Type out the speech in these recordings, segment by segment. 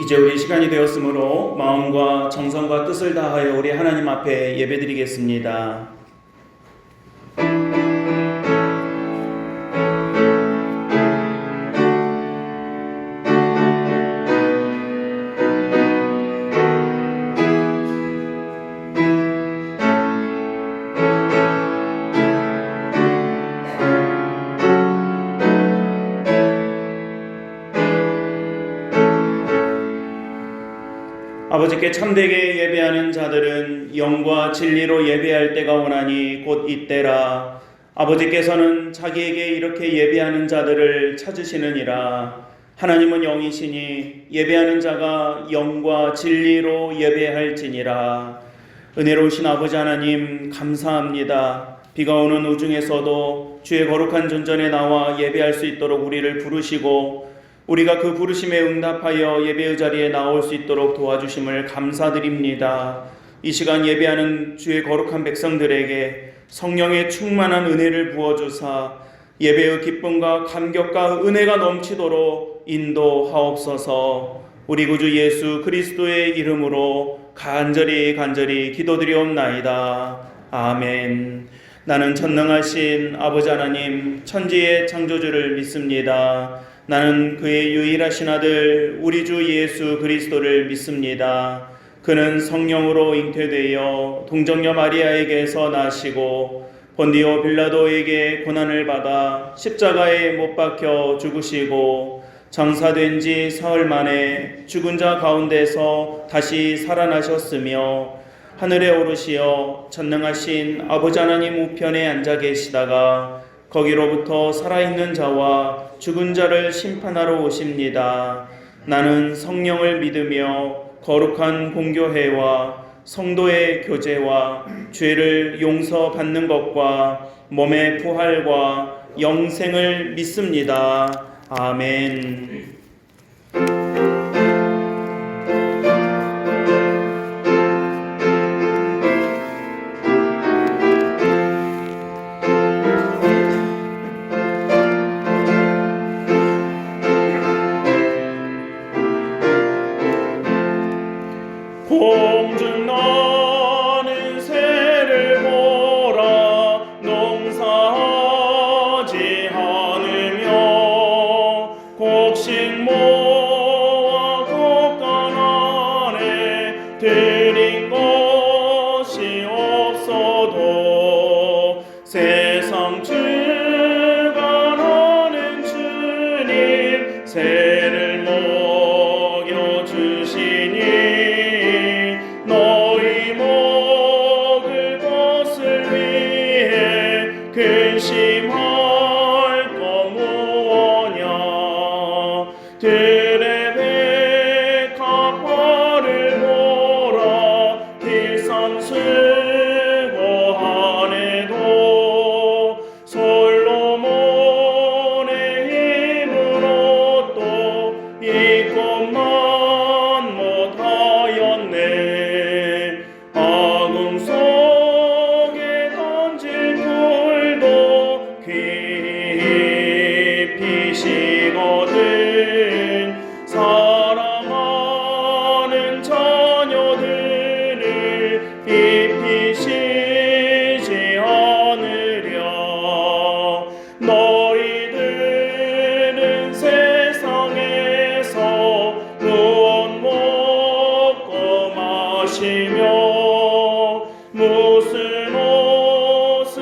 이제 우리 시간이 되었으므로 마음과 정성과 뜻을 다하여 우리 하나님 앞에 예배드리겠습니다. 아버지께 참되게 예배하는 자들은 영과 진리로 예배할 때가 오나니 곧 이때라. 아버지께서는 자기에게 이렇게 예배하는 자들을 찾으시느니라. 하나님은 영이시니 예배하는 자가 영과 진리로 예배할지니라. 은혜로우신 아버지 하나님 감사합니다. 비가 오는 우중에서도 주의 거룩한 전전에 나와 예배할 수 있도록 우리를 부르시고 우리가 그 부르심에 응답하여 예배의 자리에 나올 수 있도록 도와주심을 감사드립니다. 이 시간 예배하는 주의 거룩한 백성들에게 성령의 충만한 은혜를 부어주사 예배의 기쁨과 감격과 은혜가 넘치도록 인도하옵소서. 우리 구주 예수 그리스도의 이름으로 간절히 기도드리옵나이다. 아멘. 나는 전능하신 아버지 하나님 천지의 창조주를 믿습니다. 나는 그의 유일하신 아들 우리 주 예수 그리스도를 믿습니다. 그는 성령으로 잉태되어 동정녀 마리아에게서 나시고 본디오 빌라도에게 고난을 받아 십자가에 못 박혀 죽으시고 장사된 지 사흘 만에 죽은 자 가운데서 다시 살아나셨으며 하늘에 오르시어 전능하신 아버지 하나님 우편에 앉아 계시다가 거기로부터 살아있는 자와 죽은 자를 심판하러 오십니다. 나는 성령을 믿으며 거룩한 공교회와 성도의 교제와 죄를 용서받는 것과 몸의 부활과 영생을 믿습니다. 아멘. 공중 나는 새를 보라 농사하지 않으며 곡식 모아 곡간 안에 들인 것이 없어도 세상 주관하는 주님 새를 먹여주시니 너희 먹을 것을 위해 근심할 거 무엇냐. 들의 백합화를 보라 길산 수고하네도 솔로몬의 입은 옷도 이것만 못하였네. 아궁 속에 던질 돌도 깊이시거든. 사랑하는 자녀들을 입히시지 않으랴. 너희들은 세상에서 무엇 먹고 마시며 무슨 옷을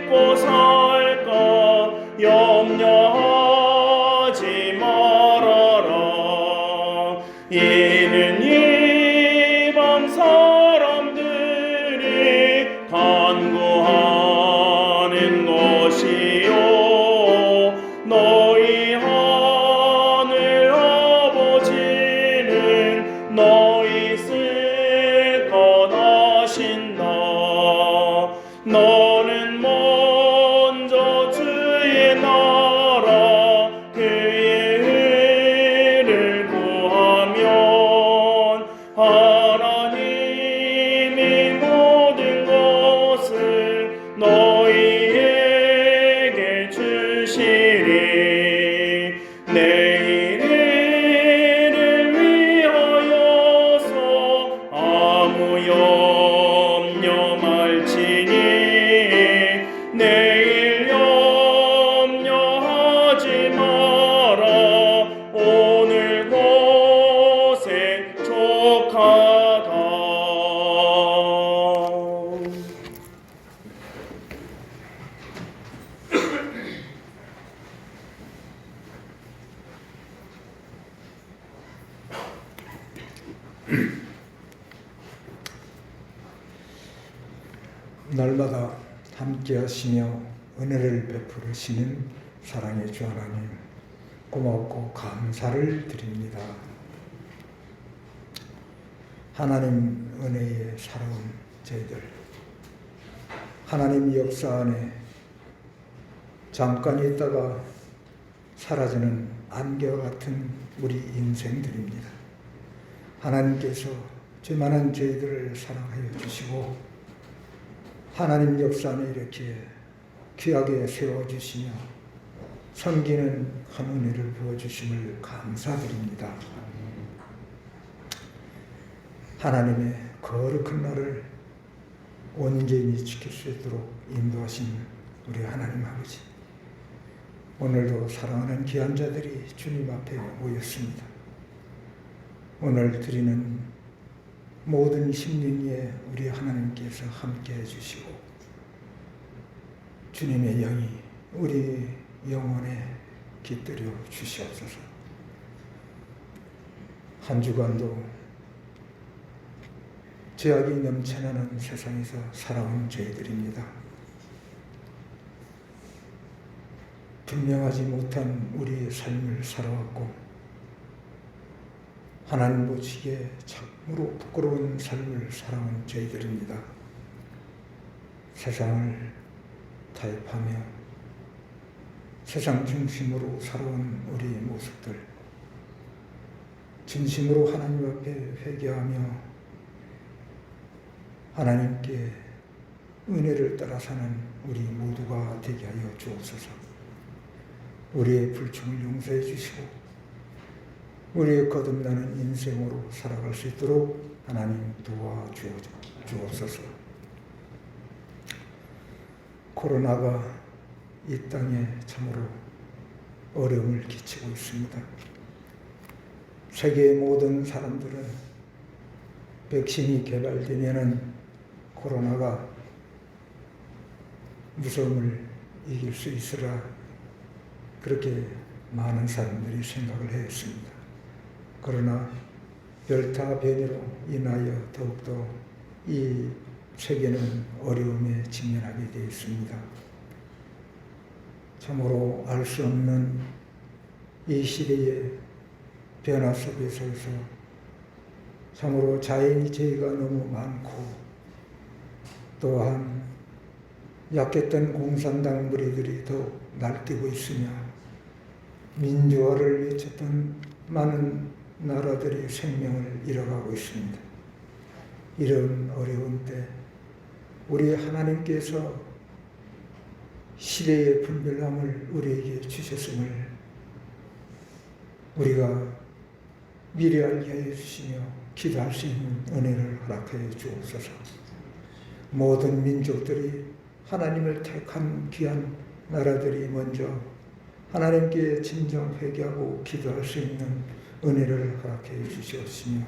입고 살까 염려하지 말아라. 이는 이방 사람들이 간구하는 것이요 너희 하늘 아버지는 너희 쓸 것 아신다. 너는 먼저 주의 나라 그의 의를 구하면 하나님이 모든 것을 너희에게 주시리. 내일 일을 날마다 함께 하시며 은혜를 베풀으시는 사랑의 주 하나님, 고맙고 감사를 드립니다. 하나님 은혜에 살아온 저희들, 하나님 역사 안에 잠깐 있다가 사라지는 안개와 같은 우리 인생들입니다. 하나님께서 죄만한 저희들을 사랑하여 주시고 하나님 역사 안에 이렇게 귀하게 세워주시며 섬기는 한 은혜를 부어주심을 감사드립니다. 하나님의 거룩한 날을 온전히 지킬 수 있도록 인도하신 우리 하나님 아버지, 오늘도 사랑하는 귀한 자들이 주님 앞에 모였습니다. 오늘 드리는 모든 심령에 우리 하나님께서 함께 해주시고 주님의 영이 우리 영혼에 깃들여 주시옵소서. 한 주간도 죄악이 넘쳐나는 세상에서 살아온 저희들입니다. 분명하지 못한 우리의 삶을 살아왔고 하나님 보시기에 참으로 부끄러운 삶을 살아온 저희들입니다. 세상을 타협하며 세상 중심으로 살아온 우리의 모습들, 진심으로 하나님 앞에 회개하며 하나님께 은혜를 따라 사는 우리 모두가 되게 하여 주옵소서. 우리의 불충을 용서해 주시고 우리의 거듭나는 인생으로 살아갈 수 있도록 하나님 도와주옵소서. 코로나가 이 땅에 참으로 어려움을 끼치고 있습니다. 세계의 모든 사람들은 백신이 개발되면은 코로나가 무서움을 이길 수 있으라 그렇게 많은 사람들이 생각을 했습니다. 그러나 델타 변이로 인하여 더욱더 이 세계는 어려움에 직면하게 되어 있습니다. 참으로 알 수 없는 이 시대의 변화 속에서 참으로 자연의 죄가 너무 많고 또한 약했던 공산당 무리들이 더욱 날뛰고 있으며 민주화를 외쳤던 많은 나라들이 생명을 잃어가고 있습니다. 이런 어려운 때 우리 하나님께서 시대의 분별함을 우리에게 주셨음을 우리가 미리 알게 해 주시며 기도할 수 있는 은혜를 허락하여 주옵소서. 모든 민족들이 하나님을 택한 귀한 나라들이 먼저 하나님께 진정 회개하고 기도할 수 있는 은혜를 허락해 주시옵시며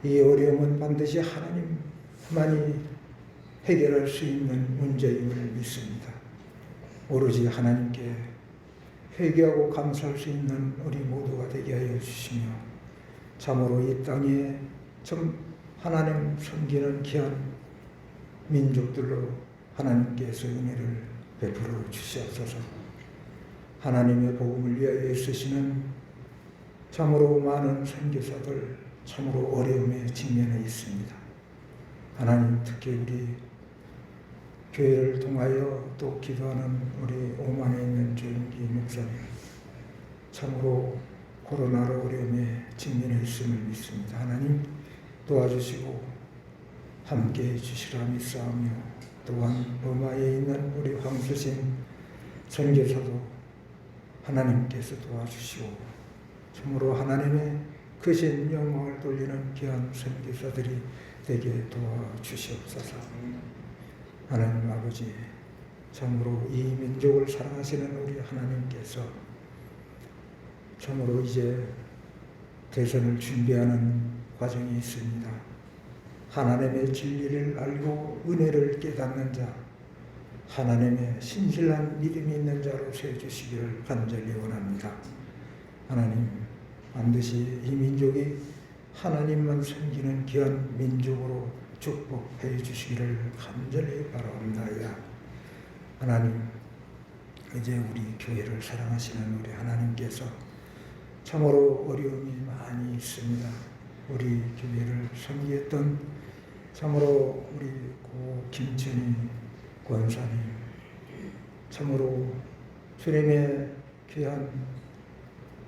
이 어려움은 반드시 하나님만이 해결할 수 있는 문제임을 믿습니다. 오로지 하나님께 회개하고 감사할 수 있는 우리 모두가 되게 하여 주시며 참으로 이 땅에 참 하나님 섬기는 귀한 민족들로 하나님께서 은혜를 베풀어 주시옵소서. 하나님의 복음을 위하여 애쓰시는 참으로 많은 선교사들 참으로 어려움에 직면해 있습니다. 하나님 특히 우리 교회를 통하여 또 기도하는 우리 오만에 있는 조윤기 목사님 참으로 코로나로 어려움에 직면해 있음을 믿습니다. 하나님 도와주시고 함께해 주시라 믿사오며 또한 로마에 있는 우리 황수신 선교사도 하나님께서 도와주시고 참으로 하나님의 크신 영광을 돌리는 귀한 선교사들이 되게 도와주시옵소서. 하나님 아버지, 참으로 이 민족을 사랑하시는 우리 하나님께서 참으로 이제 대선을 준비하는 과정이 있습니다. 하나님의 진리를 알고 은혜를 깨닫는 자, 하나님의 신실한 믿음이 있는 자로 세워주시기를 간절히 원합니다. 하나님, 반드시 이 민족이 하나님만 섬기는 귀한 민족으로 축복해 주시기를 간절히 바라옵나이다. 하나님, 이제 우리 교회를 사랑하시는 우리 하나님께서 참으로 어려움이 많이 있습니다. 우리 교회를 섬기했던 참으로 우리 고 김천희 권사님, 참으로 주님의 귀한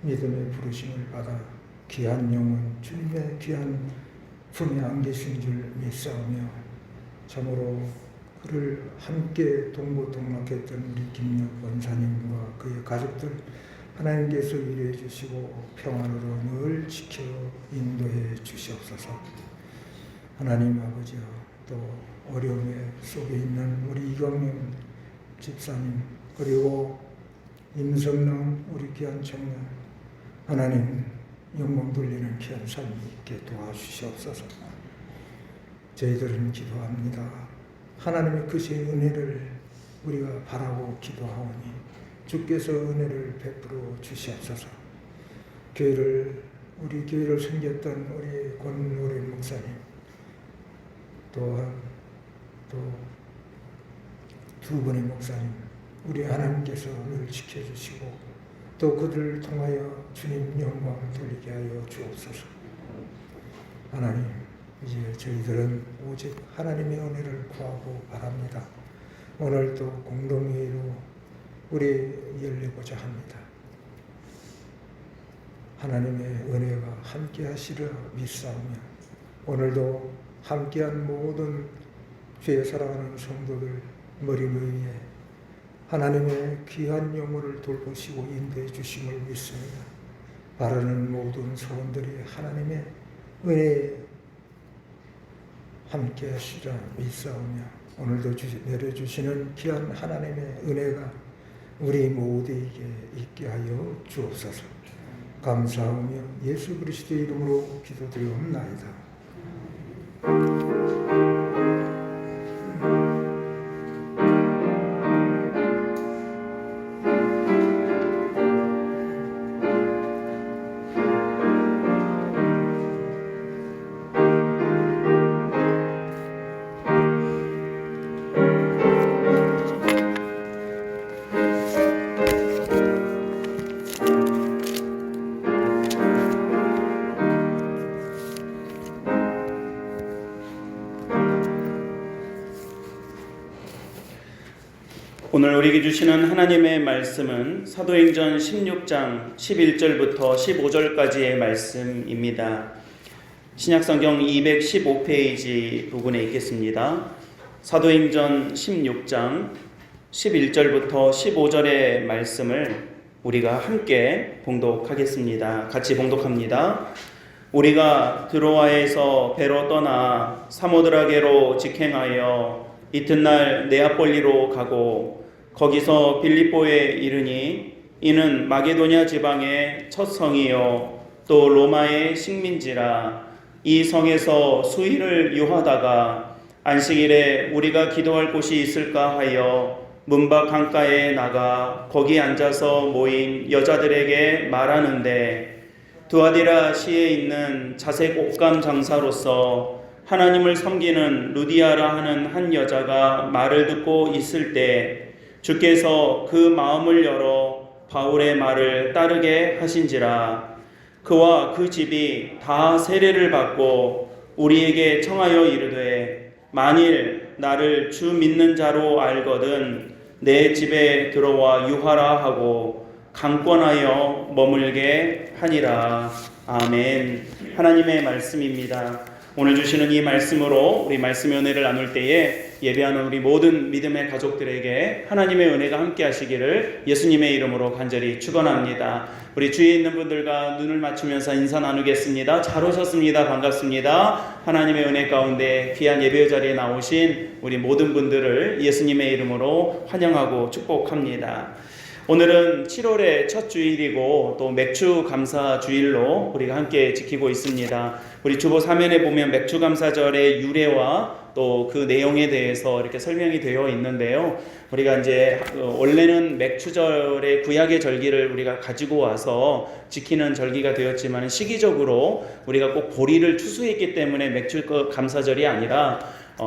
믿음의 부르심을 받아 귀한 영혼, 주님의 귀한 품에 안기신 줄 믿사오며 참으로 그를 함께 동고동락했던 우리 김력 권사님과 그의 가족들 하나님께서 위로해 주시고 평안으로 늘 지켜 인도해 주시옵소서. 하나님 아버지여, 또 어려움 속에 있는 우리 이광용 집사님, 그리고 임성남 우리 귀한 청년, 하나님 영광 돌리는 귀한 삶이 있게 도와주시옵소서. 저희들은 기도합니다. 하나님의 크신 은혜를 우리가 바라고 기도하오니 주께서 은혜를 베풀어 주시옵소서. 우리 교회를 섬겼던 우리 권노래 목사님, 또한 또 두 분의 목사님, 우리 하나님께서 늘 지켜주시고 또 그들을 통하여 주님 영광 돌리게 하여 주옵소서. 하나님, 이제 저희들은 오직 하나님의 은혜를 구하고 바랍니다. 오늘도 공동회의로 우리 열리고자 합니다. 하나님의 은혜가 함께 하시려 믿사오며 오늘도 함께한 모든 주의 사랑하는 성도들 머리 위에 하나님의 귀한 영혼을 돌보시고 인도해 주심을 믿습니다. 바라는 모든 소원들이 하나님의 은혜에 함께 하시라 믿사오며 오늘도 내려주시는 귀한 하나님의 은혜가 우리 모두에게 있게 하여 주옵소서. 감사하며 예수 그리스도의 이름으로 기도드리옵나이다. 오늘 우리에게 주시는 하나님의 말씀은 사도행전 16장 11절부터 15절까지의 말씀입니다. 신약성경 215페이지 부분에 있겠습니다. 사도행전 16장 11절부터 15절의 말씀을 우리가 함께 봉독하겠습니다. 같이 봉독합니다. 우리가 드로아에서 배로 떠나 사모드라게로 직행하여 이튿날 네아폴리로 가고 거기서 빌립보에 이르니 이는 마게도냐 지방의 첫 성이요 또 로마의 식민지라. 이 성에서 수일을 유하다가 안식일에 우리가 기도할 곳이 있을까 하여 문밖 강가에 나가 거기 앉아서 모인 여자들에게 말하는데 두아디라 시에 있는 자색 옷감 장사로서 하나님을 섬기는 루디아라 하는 한 여자가 말을 듣고 있을 때 주께서 그 마음을 열어 바울의 말을 따르게 하신지라. 그와 그 집이 다 세례를 받고 우리에게 청하여 이르되 만일 나를 주 믿는 자로 알거든 내 집에 들어와 유하라 하고 강권하여 머물게 하니라. 아멘. 하나님의 말씀입니다. 오늘 주시는 이 말씀으로 우리 말씀의 은혜를 나눌 때에 예배하는 우리 모든 믿음의 가족들에게 하나님의 은혜가 함께 하시기를 예수님의 이름으로 간절히 축원합니다. 우리 주위에 있는 분들과 눈을 맞추면서 인사 나누겠습니다. 잘 오셨습니다. 반갑습니다. 하나님의 은혜 가운데 귀한 예배 자리에 나오신 우리 모든 분들을 예수님의 이름으로 환영하고 축복합니다. 오늘은 7월의 첫 주일이고 또 맥주 감사 주일로 우리가 함께 지키고 있습니다. 우리 주보 사면에 보면 맥주 감사절의 유래와 또 그 내용에 대해서 이렇게 설명이 되어 있는데요. 우리가 이제 원래는 맥주절의 구약의 절기를 우리가 가지고 와서 지키는 절기가 되었지만 시기적으로 우리가 꼭 보리를 추수했기 때문에 맥주 감사절이 아니라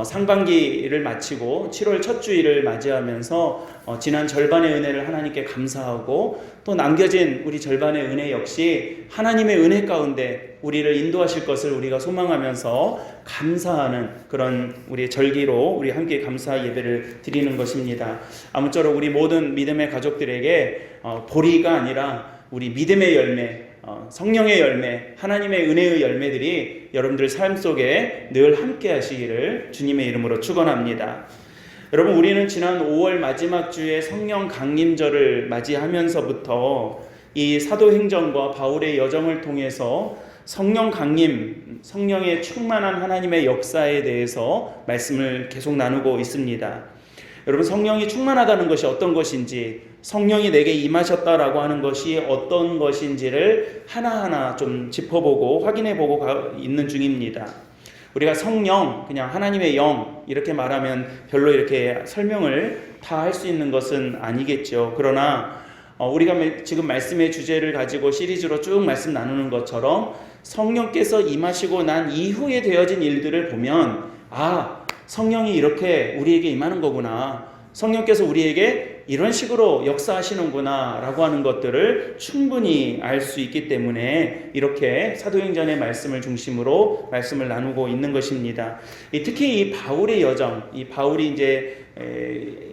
상반기를 마치고 7월 첫 주일을 맞이하면서 지난 절반의 은혜를 하나님께 감사하고 또 남겨진 우리 절반의 은혜 역시 하나님의 은혜 가운데 우리를 인도하실 것을 우리가 소망하면서 감사하는 그런 우리 절기로 우리 함께 감사 예배를 드리는 것입니다. 아무쪼록 우리 모든 믿음의 가족들에게 보리가 아니라 우리 믿음의 열매, 성령의 열매, 하나님의 은혜의 열매들이 여러분들 삶 속에 늘 함께 하시기를 주님의 이름으로 축원합니다. 여러분, 우리는 지난 5월 마지막 주에 성령 강림절을 맞이하면서부터 이 사도행전과 바울의 여정을 통해서 성령 강림, 성령의 충만한 하나님의 역사에 대해서 말씀을 계속 나누고 있습니다. 여러분, 성령이 충만하다는 것이 어떤 것인지, 성령이 내게 임하셨다라고 하는 것이 어떤 것인지를 하나하나 좀 짚어보고 확인해보고 있는 중입니다. 우리가 성령, 그냥 하나님의 영 이렇게 말하면 별로 이렇게 설명을 다 할 수 있는 것은 아니겠죠. 그러나 우리가 지금 말씀의 주제를 가지고 시리즈로 쭉 말씀 나누는 것처럼 성령께서 임하시고 난 이후에 되어진 일들을 보면 성령이 이렇게 우리에게 임하는 거구나, 성령께서 우리에게 이런 식으로 역사하시는구나 라고 하는 것들을 충분히 알 수 있기 때문에 이렇게 사도행전의 말씀을 중심으로 말씀을 나누고 있는 것입니다. 특히 이 바울의 여정, 이 바울이 이제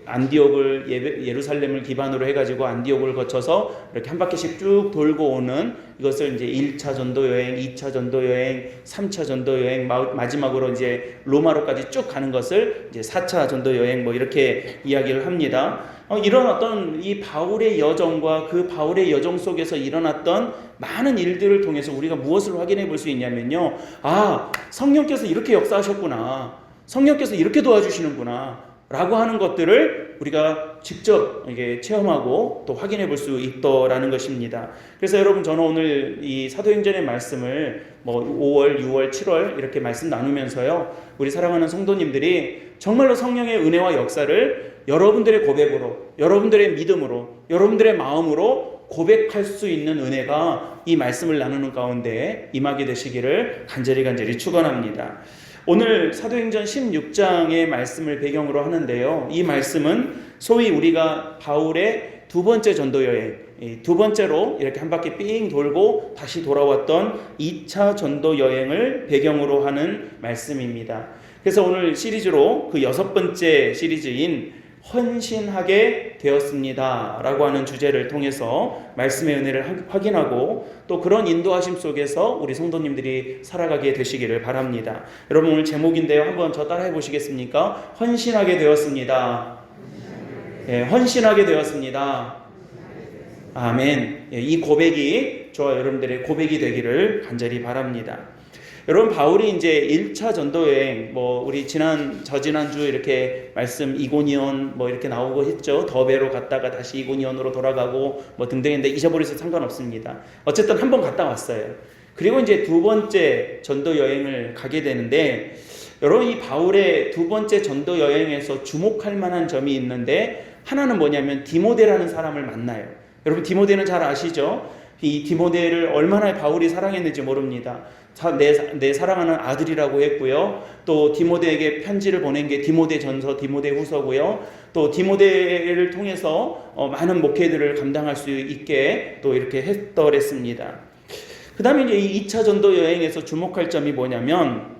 안디옥을 예루살렘을 기반으로 해가지고 안디옥을 거쳐서 이렇게 한 바퀴씩 쭉 돌고 오는, 이것을 이제 1차 전도 여행, 2차 전도 여행, 3차 전도 여행, 마지막으로 이제 로마로까지 쭉 가는 것을 이제 4차 전도 여행 뭐 이렇게 이야기를 합니다. 이런 어떤 이 바울의 여정과 그 바울의 여정 속에서 일어났던 많은 일들을 통해서 우리가 무엇을 확인해 볼 수 있냐면요, 성령께서 이렇게 역사하셨구나, 성령께서 이렇게 도와주시는구나 라고 하는 것들을 우리가 직접 이게 체험하고 또 확인해 볼 수 있더라는 것입니다. 그래서 여러분, 저는 오늘 이 사도행전의 말씀을 5월, 6월, 7월 이렇게 말씀 나누면서요, 우리 사랑하는 성도님들이 정말로 성령의 은혜와 역사를 여러분들의 고백으로, 여러분들의 믿음으로, 여러분들의 마음으로 고백할 수 있는 은혜가 이 말씀을 나누는 가운데 임하게 되시기를 간절히 축원합니다. 오늘 사도행전 16장의 말씀을 배경으로 하는데요, 이 말씀은 소위 우리가 바울의 두 번째 전도 여행, 두 번째로 이렇게 한 바퀴 삥 돌고 다시 돌아왔던 2차 전도 여행을 배경으로 하는 말씀입니다. 그래서 오늘 시리즈로 그 6번째 시리즈인 헌신하게 되었습니다 라고 하는 주제를 통해서 말씀의 은혜를 확인하고 또 그런 인도하심 속에서 우리 성도님들이 살아가게 되시기를 바랍니다. 여러분, 오늘 제목인데요, 한번 저 따라해 보시겠습니까? 헌신하게 되었습니다. 헌신하게 되었습니다. 아멘. 이 고백이 저와 여러분들의 고백이 되기를 간절히 바랍니다. 여러분, 바울이 이제 1차 전도 여행, 우리 저지난주 이렇게 말씀 이고니온 이렇게 나오고 했죠. 더베로 갔다가 다시 이고니온으로 돌아가고 등등인데 잊어버려서 상관없습니다. 어쨌든 한번 갔다 왔어요. 그리고 이제 두 번째 전도 여행을 가게 되는데, 여러분, 이 바울의 두 번째 전도 여행에서 주목할 만한 점이 있는데, 하나는 뭐냐면 디모데라는 사람을 만나요. 여러분, 디모데는 잘 아시죠? 이 디모데를 얼마나 바울이 사랑했는지 모릅니다. 내 사랑하는 아들이라고 했고요. 또 디모데에게 편지를 보낸 게 디모데전서, 디모데후서고요. 또 디모데를 통해서 많은 목회들을 감당할 수 있게 또 이렇게 했더랬습니다. 그 다음에 이제 이 2차 전도 여행에서 주목할 점이 뭐냐면,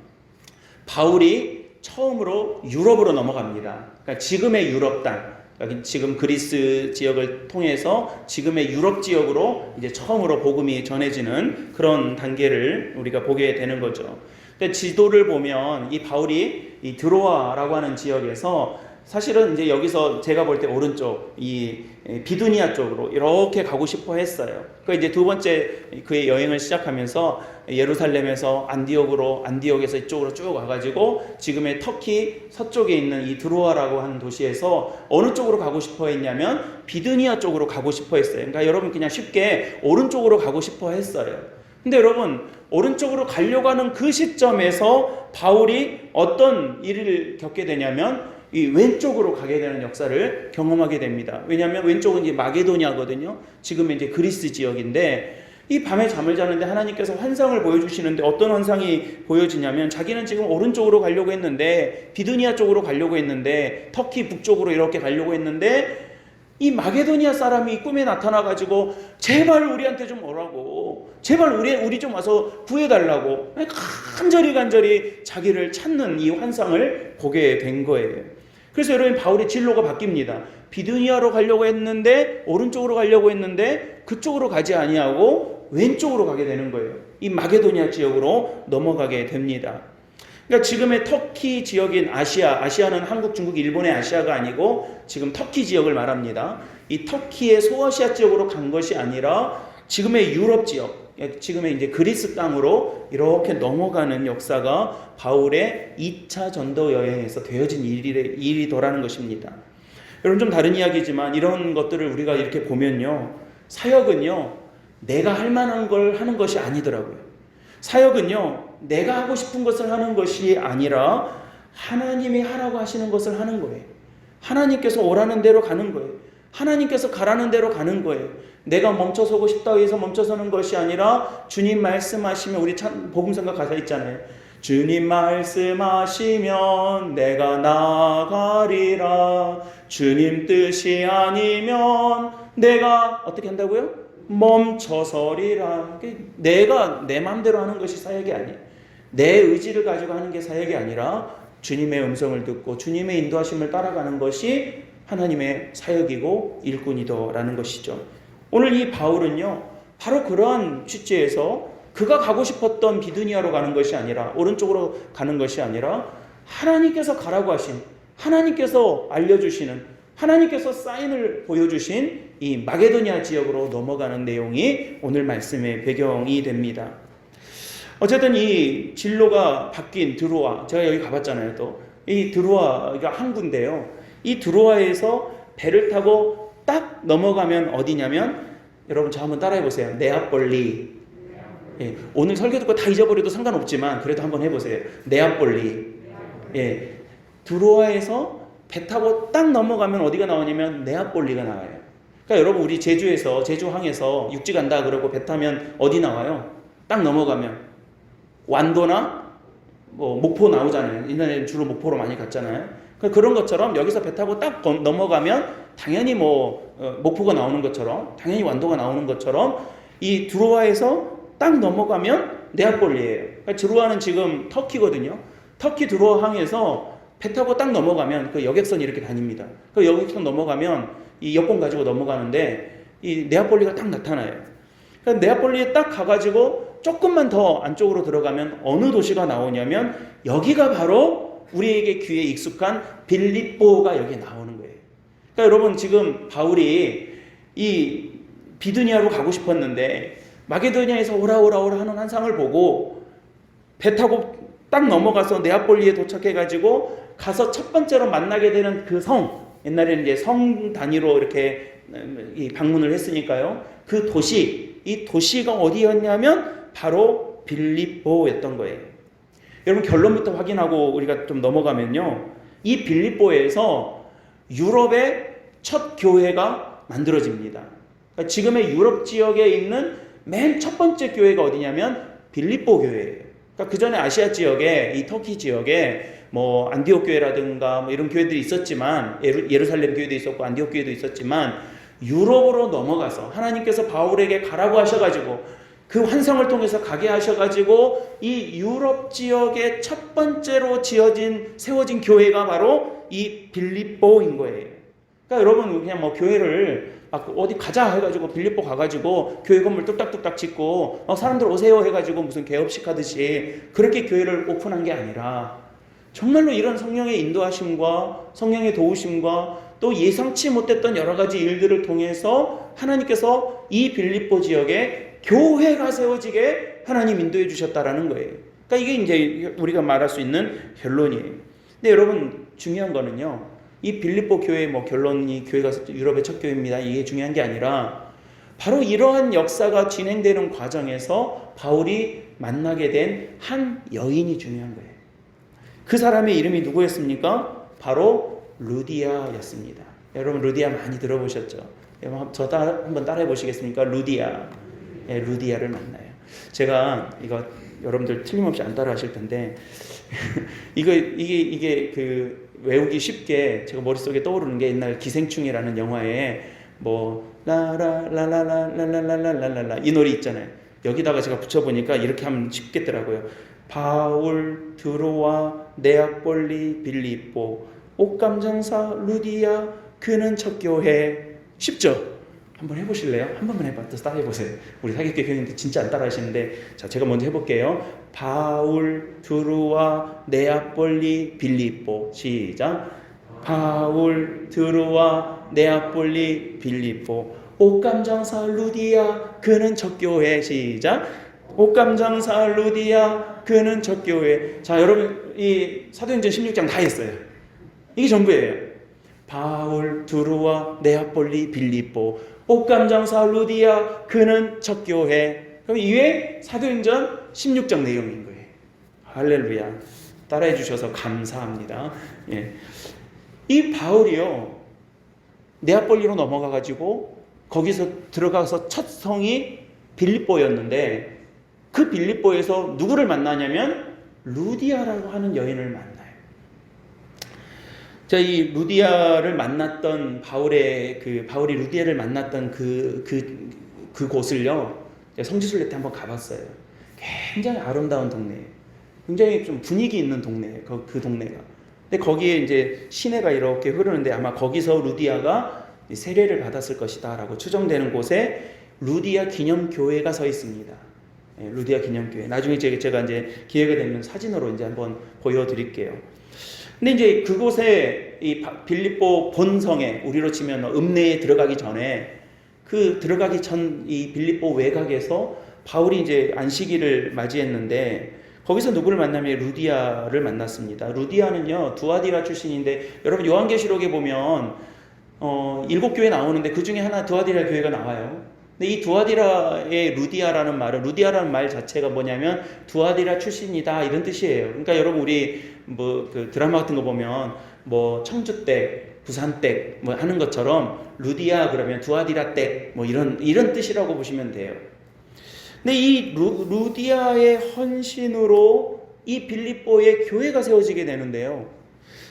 바울이 처음으로 유럽으로 넘어갑니다. 그러니까 지금의 유럽 땅, 여기 지금 그리스 지역을 통해서 지금의 유럽 지역으로 이제 처음으로 복음이 전해지는 그런 단계를 우리가 보게 되는 거죠. 그러니까 지도를 보면 이 바울이 이 드로아라고 하는 지역에서 사실은 이제 여기서 제가 볼 때 오른쪽 이 비두니아 쪽으로 이렇게 가고 싶어 했어요. 그 이제 두 번째 그의 여행을 시작하면서 예루살렘에서 안디옥에서 이쪽으로 쭉 와가지고 지금의 터키 서쪽에 있는 이 드로아라고 하는 도시에서 어느 쪽으로 가고 싶어 했냐면 비두니아 쪽으로 가고 싶어 했어요. 그러니까 여러분 그냥 쉽게 오른쪽으로 가고 싶어 했어요. 근데 여러분 오른쪽으로 가려고 하는 그 시점에서 바울이 어떤 일을 겪게 되냐면 이 왼쪽으로 가게 되는 역사를 경험하게 됩니다. 왜냐하면 왼쪽은 이제 마게도니아거든요. 지금은 이제 그리스 지역인데 이 밤에 잠을 자는데 하나님께서 환상을 보여주시는데 어떤 환상이 보여지냐면 자기는 지금 오른쪽으로 가려고 했는데 비두니아 쪽으로 가려고 했는데 터키 북쪽으로 이렇게 가려고 했는데 이 마게도니아 사람이 꿈에 나타나가지고 제발 우리한테 좀 오라고, 제발 우리 좀 와서 구해달라고 간절히 자기를 찾는 이 환상을 보게 된 거예요. 그래서 여러분 바울의 진로가 바뀝니다. 비두니아로 가려고 했는데 오른쪽으로 가려고 했는데 그쪽으로 가지 아니하고 왼쪽으로 가게 되는 거예요. 이 마게도니아 지역으로 넘어가게 됩니다. 그러니까 지금의 터키 지역인 아시아는 한국, 중국, 일본의 아시아가 아니고 지금 터키 지역을 말합니다. 이 터키의 소아시아 지역으로 간 것이 아니라 지금의 유럽 지역, 지금의 이제 그리스 땅으로 이렇게 넘어가는 역사가 바울의 2차 전도 여행에서 되어진 일이더라는 것입니다. 여러분 좀 다른 이야기지만 이런 것들을 우리가 이렇게 보면요, 사역은요 내가 할 만한 걸 하는 것이 아니더라고요. 사역은요 내가 하고 싶은 것을 하는 것이 아니라 하나님이 하라고 하시는 것을 하는 거예요. 하나님께서 오라는 대로 가는 거예요. 하나님께서 가라는 대로 가는 거예요. 내가 멈춰서고 싶다고 해서 멈춰서는 것이 아니라 주님 말씀하시면, 우리 참 복음성가 가사 있잖아요. 주님 말씀하시면 내가 나가리라. 주님 뜻이 아니면 내가 어떻게 한다고요? 멈춰서리라. 내가 내 마음대로 하는 것이 사역이 아니에요. 내 의지를 가지고 하는 게 사역이 아니라 주님의 음성을 듣고 주님의 인도하심을 따라가는 것이 하나님의 사역이고 일꾼이더라는 것이죠. 오늘 이 바울은요 바로 그러한 취지에서 그가 가고 싶었던 비두니아로 가는 것이 아니라, 오른쪽으로 가는 것이 아니라 하나님께서 가라고 하신, 하나님께서 알려주시는, 하나님께서 사인을 보여주신 이 마게도니아 지역으로 넘어가는 내용이 오늘 말씀의 배경이 됩니다. 어쨌든 이 진로가 바뀐 드로아, 제가 여기 가봤잖아요. 또 이 드로아가 항구인데요, 이 드로아에서 배를 타고 딱 넘어가면 어디냐면, 여러분 저 한번 따라해 보세요. 네아폴리. 예, 오늘 설교 듣고 다 잊어버려도 상관없지만 그래도 한번 해보세요. 네아폴리. 예, 드로아에서 배 타고 딱 넘어가면 어디가 나오냐면 네아폴리가 나와요. 그러니까 여러분 우리 제주항에서 육지 간다 그러고 배 타면 어디 나와요? 딱 넘어가면 완도나 뭐 목포 나오잖아요. 옛날에 주로 목포로 많이 갔잖아요. 그런 것처럼 여기서 배 타고 딱 넘어가면 당연히 목포가 나오는 것처럼, 당연히 완도가 나오는 것처럼 이 드로아에서 딱 넘어가면 네아폴리예요. 그러니까 드로아는 지금 터키거든요. 터키 드로아 항에서 배 타고 딱 넘어가면 그 여객선이 이렇게 다닙니다. 그 여객선 넘어가면 이 여권 가지고 넘어가는데 이 네아폴리가 딱 나타나요. 그러니까 네아폴리에 딱 가가지고 조금만 더 안쪽으로 들어가면 어느 도시가 나오냐면 여기가 바로 우리에게 귀에 익숙한 빌립보가 여기 나오는 거예요. 그러니까 여러분 지금 바울이 이 비두니아로 가고 싶었는데 마게도니아에서 오라 하는 환상을 보고 배 타고 딱 넘어가서 네아폴리에 도착해가지고 가서 첫 번째로 만나게 되는 그 성, 옛날에는 이제 성 단위로 이렇게 방문을 했으니까요. 그 도시, 이 도시가 어디였냐면 바로 빌립보였던 거예요. 여러분 결론부터 확인하고 우리가 좀 넘어가면요, 이 빌립보에서 유럽의 첫 교회가 만들어집니다. 그러니까 지금의 유럽 지역에 있는 맨 첫 번째 교회가 어디냐면 빌립보 교회예요. 그러니까 그 전에 아시아 지역에, 이 터키 지역에 뭐 안디옥 교회라든가 뭐 이런 교회들이 있었지만, 예루살렘 교회도 있었고 안디옥 교회도 있었지만, 유럽으로 넘어가서 하나님께서 바울에게 가라고 하셔가지고 그 환상을 통해서 가게 하셔가지고 이 유럽 지역의 첫 번째로 세워진 교회가 바로 이 빌립보인 거예요. 그러니까 여러분 그냥 뭐 교회를 어디 가자 해가지고 빌립보 가가지고 교회 건물 뚝딱뚝딱 짓고 사람들 오세요 해가지고 무슨 개업식 하듯이 그렇게 교회를 오픈한 게 아니라 정말로 이런 성령의 인도하심과 성령의 도우심과 또 예상치 못했던 여러 가지 일들을 통해서 하나님께서 이 빌립보 지역에 교회가 세워지게 하나님 인도해 주셨다라는 거예요. 그러니까 이게 이제 우리가 말할 수 있는 결론이에요. 근데 여러분 중요한 거는요. 이 빌립보 교회 결론이 교회가 유럽의 첫 교회입니다. 이게 중요한 게 아니라 바로 이러한 역사가 진행되는 과정에서 바울이 만나게 된 한 여인이 중요한 거예요. 그 사람의 이름이 누구였습니까? 바로 루디아였습니다. 여러분 루디아 많이 들어보셨죠? 한번 따라해 보시겠습니까? 루디아. 예, 루디아를 만나요. 제가 이거 여러분들 틀림없이 안 따라하실 텐데 이게 그 외우기 쉽게 제가 머릿속에 떠오르는 게 옛날 기생충이라는 영화에 라라라라라라라라라라 이 노래 있잖아요. 여기다가 제가 붙여보니까 이렇게 하면 쉽겠더라고요. 바울 들어와 네아폴리 빌립보 옷감장사 루디아 그는 첫 교회. 쉽죠? 한번 해보실래요? 한 번만 따라해보세요. 우리 사기교회 교인들 진짜 안 따라하시는데 자 제가 먼저 해볼게요. 바울 들어와 네아폴리 빌립보. 시작. 바울 들어와 네아폴리 빌립보 옷감장사 루디아 그는 첫 교회. 시작. 옷감장사 루디아 그는 첫 교회. 자 여러분 이 사도행전 16장 다 했어요. 이게 전부예요. 바울 두루와 네아폴리 빌립보 옷감장사 루디아 그는 첫 교회. 그럼 이게 사도행전 16장 내용인 거예요. 할렐루야. 따라해 주셔서 감사합니다. 예. 이 바울이요 네아폴리로 넘어가 가지고 거기서 들어가서 첫 성이 빌립보였는데 그 빌립보에서 누구를 만나냐면 루디아라고 하는 여인을 만나요. 자, 이 루디아를 만났던 바울이 루디아를 만났던 그 곳을요 성지순례 때 한번 가봤어요. 굉장히 아름다운 동네예요. 굉장히 좀 분위기 있는 동네예요. 그 동네가. 근데 거기에 이제 시내가 이렇게 흐르는데 아마 거기서 루디아가 세례를 받았을 것이다라고 추정되는 곳에 루디아 기념교회가 서 있습니다. 예, 루디아 기념교회. 나중에 제가 이제 기회가 되면 사진으로 이제 한번 보여드릴게요. 근데 이제 그곳에 이 빌립보 본성에 우리로 치면 읍내에 들어가기 전에 그 들어가기 전 이 빌립보 외곽에서 바울이 이제 안식일을 맞이했는데 거기서 누구를 만나면 루디아를 만났습니다. 루디아는요 두아디라 출신인데 여러분 요한계시록에 보면 7교회 나오는데 그 중에 하나 두아디라 교회가 나와요. 근데 이 두아디라의 루디아라는 말 자체가 뭐냐면 두아디라 출신이다 이런 뜻이에요. 그러니까 여러분 우리 그 드라마 같은 거 보면 청주댁, 부산댁 하는 것처럼 루디아 그러면 두아디라 댁 이런 뜻이라고 보시면 돼요. 근데 이 루디아의 헌신으로 이 빌립보에 교회가 세워지게 되는데요.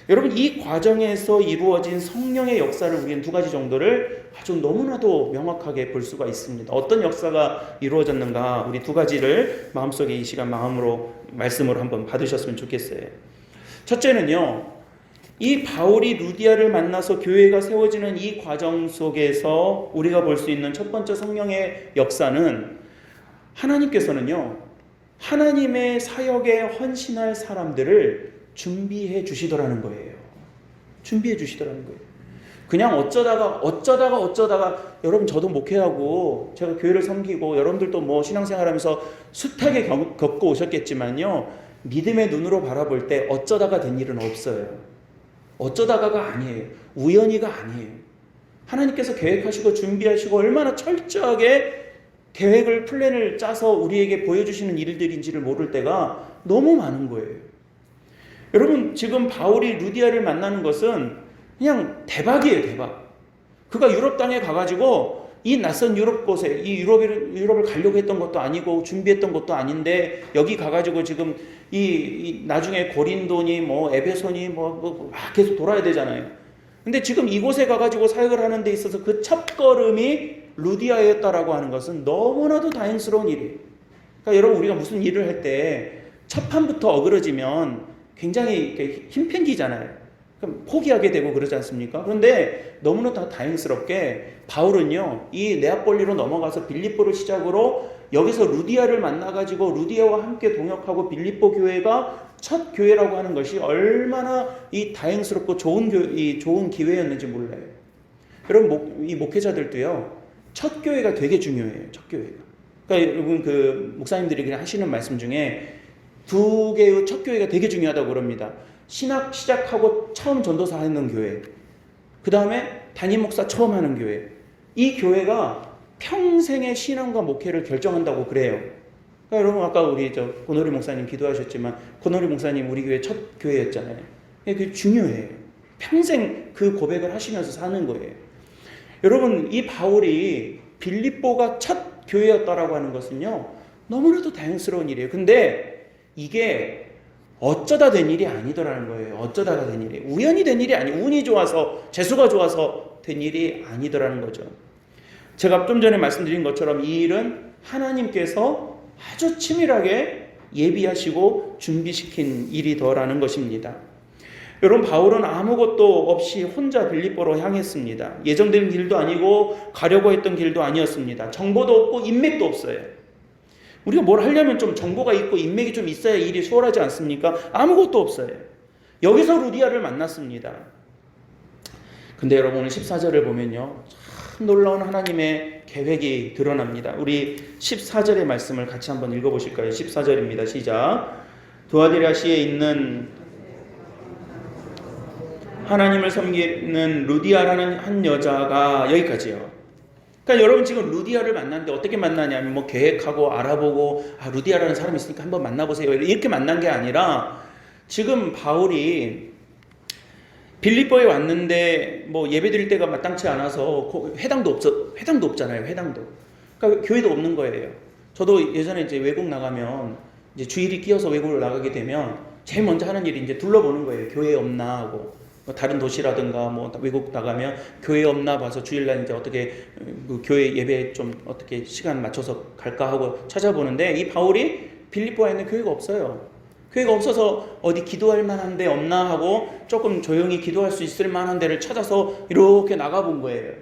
여러분 이 과정에서 이루어진 성령의 역사를 우리는 두 가지 정도를 아주 너무나도 명확하게 볼 수가 있습니다. 어떤 역사가 이루어졌는가 우리 두 가지를 마음속에 이 시간 말씀으로 한번 받으셨으면 좋겠어요. 첫째는요. 이 바울이 루디아를 만나서 교회가 세워지는 이 과정 속에서 우리가 볼 수 있는 첫 번째 성령의 역사는 하나님께서는요. 하나님의 사역에 헌신할 사람들을 준비해 주시더라는 거예요. 준비해 주시더라는 거예요. 그냥 어쩌다가 여러분 저도 목회하고 제가 교회를 섬기고 여러분들도 신앙생활하면서 숱하게 겪고 오셨겠지만요. 믿음의 눈으로 바라볼 때 어쩌다가 된 일은 없어요. 어쩌다가가 아니에요. 우연히가 아니에요. 하나님께서 계획하시고 준비하시고 얼마나 철저하게 계획을 플랜을 짜서 우리에게 보여주시는 일들인지를 모를 때가 너무 많은 거예요. 여러분 지금 바울이 루디아를 만나는 것은 그냥 대박이에요. 대박. 그가 유럽 땅에 가가지고 이 낯선 유럽 곳에 이 유럽을 가려고 했던 것도 아니고 준비했던 것도 아닌데 여기 가가지고 지금 이 나중에 고린도니 에베소니 막 계속 돌아야 되잖아요. 근데 지금 이곳에 가가지고 사역을 하는 데 있어서 그 첫걸음이 루디아였다라고 하는 것은 너무나도 다행스러운 일이에요. 그러니까 여러분 우리가 무슨 일을 할 때 첫 판부터 어그러지면 굉장히 힘 팽기잖아요. 그럼 포기하게 되고 그러지 않습니까? 그런데 너무나 다행스럽게 바울은요 이 네아폴리로 넘어가서 빌립보를 시작으로 여기서 루디아를 만나가지고 루디아와 함께 동역하고 빌립보 교회가 첫 교회라고 하는 것이 얼마나 이 다행스럽고 좋은 기회였는지 몰라요. 여러분, 이 목회자들도요, 첫 교회가 되게 중요해요. 첫 교회가. 그러니까 여러분, 그 목사님들이 그냥 하시는 말씀 중에 두 개의 첫 교회가 되게 중요하다고 그럽니다. 신학 시작하고 처음 전도사 하는 교회, 그 다음에 담임 목사 처음 하는 교회. 이 교회가 평생의 신앙과 목회를 결정한다고 그래요. 그러니까 여러분, 아까 우리 고노리 목사님 기도하셨지만 고노리 목사님 우리 교회 첫 교회였잖아요. 그게 중요해요. 평생 그 고백을 하시면서 사는 거예요. 여러분, 이 바울이 빌립보가 첫 교회였다라고 하는 것은요, 너무나도 다행스러운 일이에요. 근데 이게 어쩌다 된 일이 아니더라는 거예요. 어쩌다가 된 일이. 우연히 된 일이 아니에요. 운이 좋아서, 재수가 좋아서 된 일이 아니더라는 거죠. 제가 좀 전에 말씀드린 것처럼 이 일은 하나님께서 아주 치밀하게 예비하시고 준비시킨 일이더라는 것입니다. 여러분, 바울은 아무것도 없이 혼자 빌립보로 향했습니다. 예정된 길도 아니고 가려고 했던 길도 아니었습니다. 정보도 없고 인맥도 없어요. 우리가 뭘 하려면 좀 정보가 있고 인맥이 좀 있어야 일이 수월하지 않습니까? 아무것도 없어요. 여기서 루디아를 만났습니다. 근데 여러분, 오늘 14절을 보면요, 참 놀라운 하나님의 계획이 드러납니다. 우리 14절의 말씀을 같이 한번 읽어보실까요? 14절입니다. 시작. 두아디라시에 있는 하나님을 섬기는 루디아라는 한 여자가, 여기까지요. 그러니까 여러분, 지금 루디아를 만났는데 어떻게 만나냐면 뭐 계획하고 알아보고, 루디아라는 사람이 있으니까 한번 만나보세요, 이렇게 만난 게 아니라, 지금 바울이 빌립보에 왔는데 뭐 예배 드릴 때가 마땅치 않아서 회당도 없잖아요. 회당도. 그러니까 교회도 없는 거예요. 저도 예전에 이제 외국 나가면, 이제 주일이 끼어서 외국을 나가게 되면 제일 먼저 하는 일이 이제 둘러보는 거예요. 교회 없나 하고. 다른 도시라든가 뭐 외국 나가면 교회 없나 봐서 주일날 이제 어떻게 그 교회 예배 좀 어떻게 시간 맞춰서 갈까 하고 찾아보는데, 이 바울이 빌립보에 있는 교회가 없어요. 교회가 없어서 어디 기도할 만한 데 없나 하고 조금 조용히 기도할 수 있을 만한 데를 찾아서 이렇게 나가본 거예요.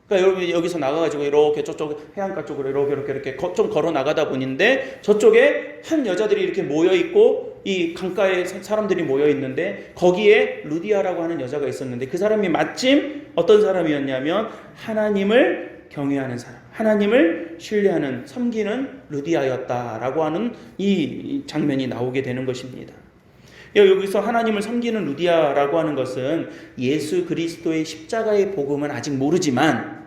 그러니까 여러분, 여기서 나가가지고 이렇게 저쪽 해안가 쪽으로 이렇게 좀 걸어 나가다 보는데, 저쪽에 한 여자들이 이렇게 모여 있고 이 강가에 사람들이 모여 있는데, 거기에 루디아라고 하는 여자가 있었는데, 그 사람이 마침 어떤 사람이었냐면 하나님을 경외하는 사람, 하나님을 신뢰하는, 섬기는 루디아였다라고 하는 이 장면이 나오게 되는 것입니다. 여기서 하나님을 섬기는 루디아라고 하는 것은 예수 그리스도의 십자가의 복음은 아직 모르지만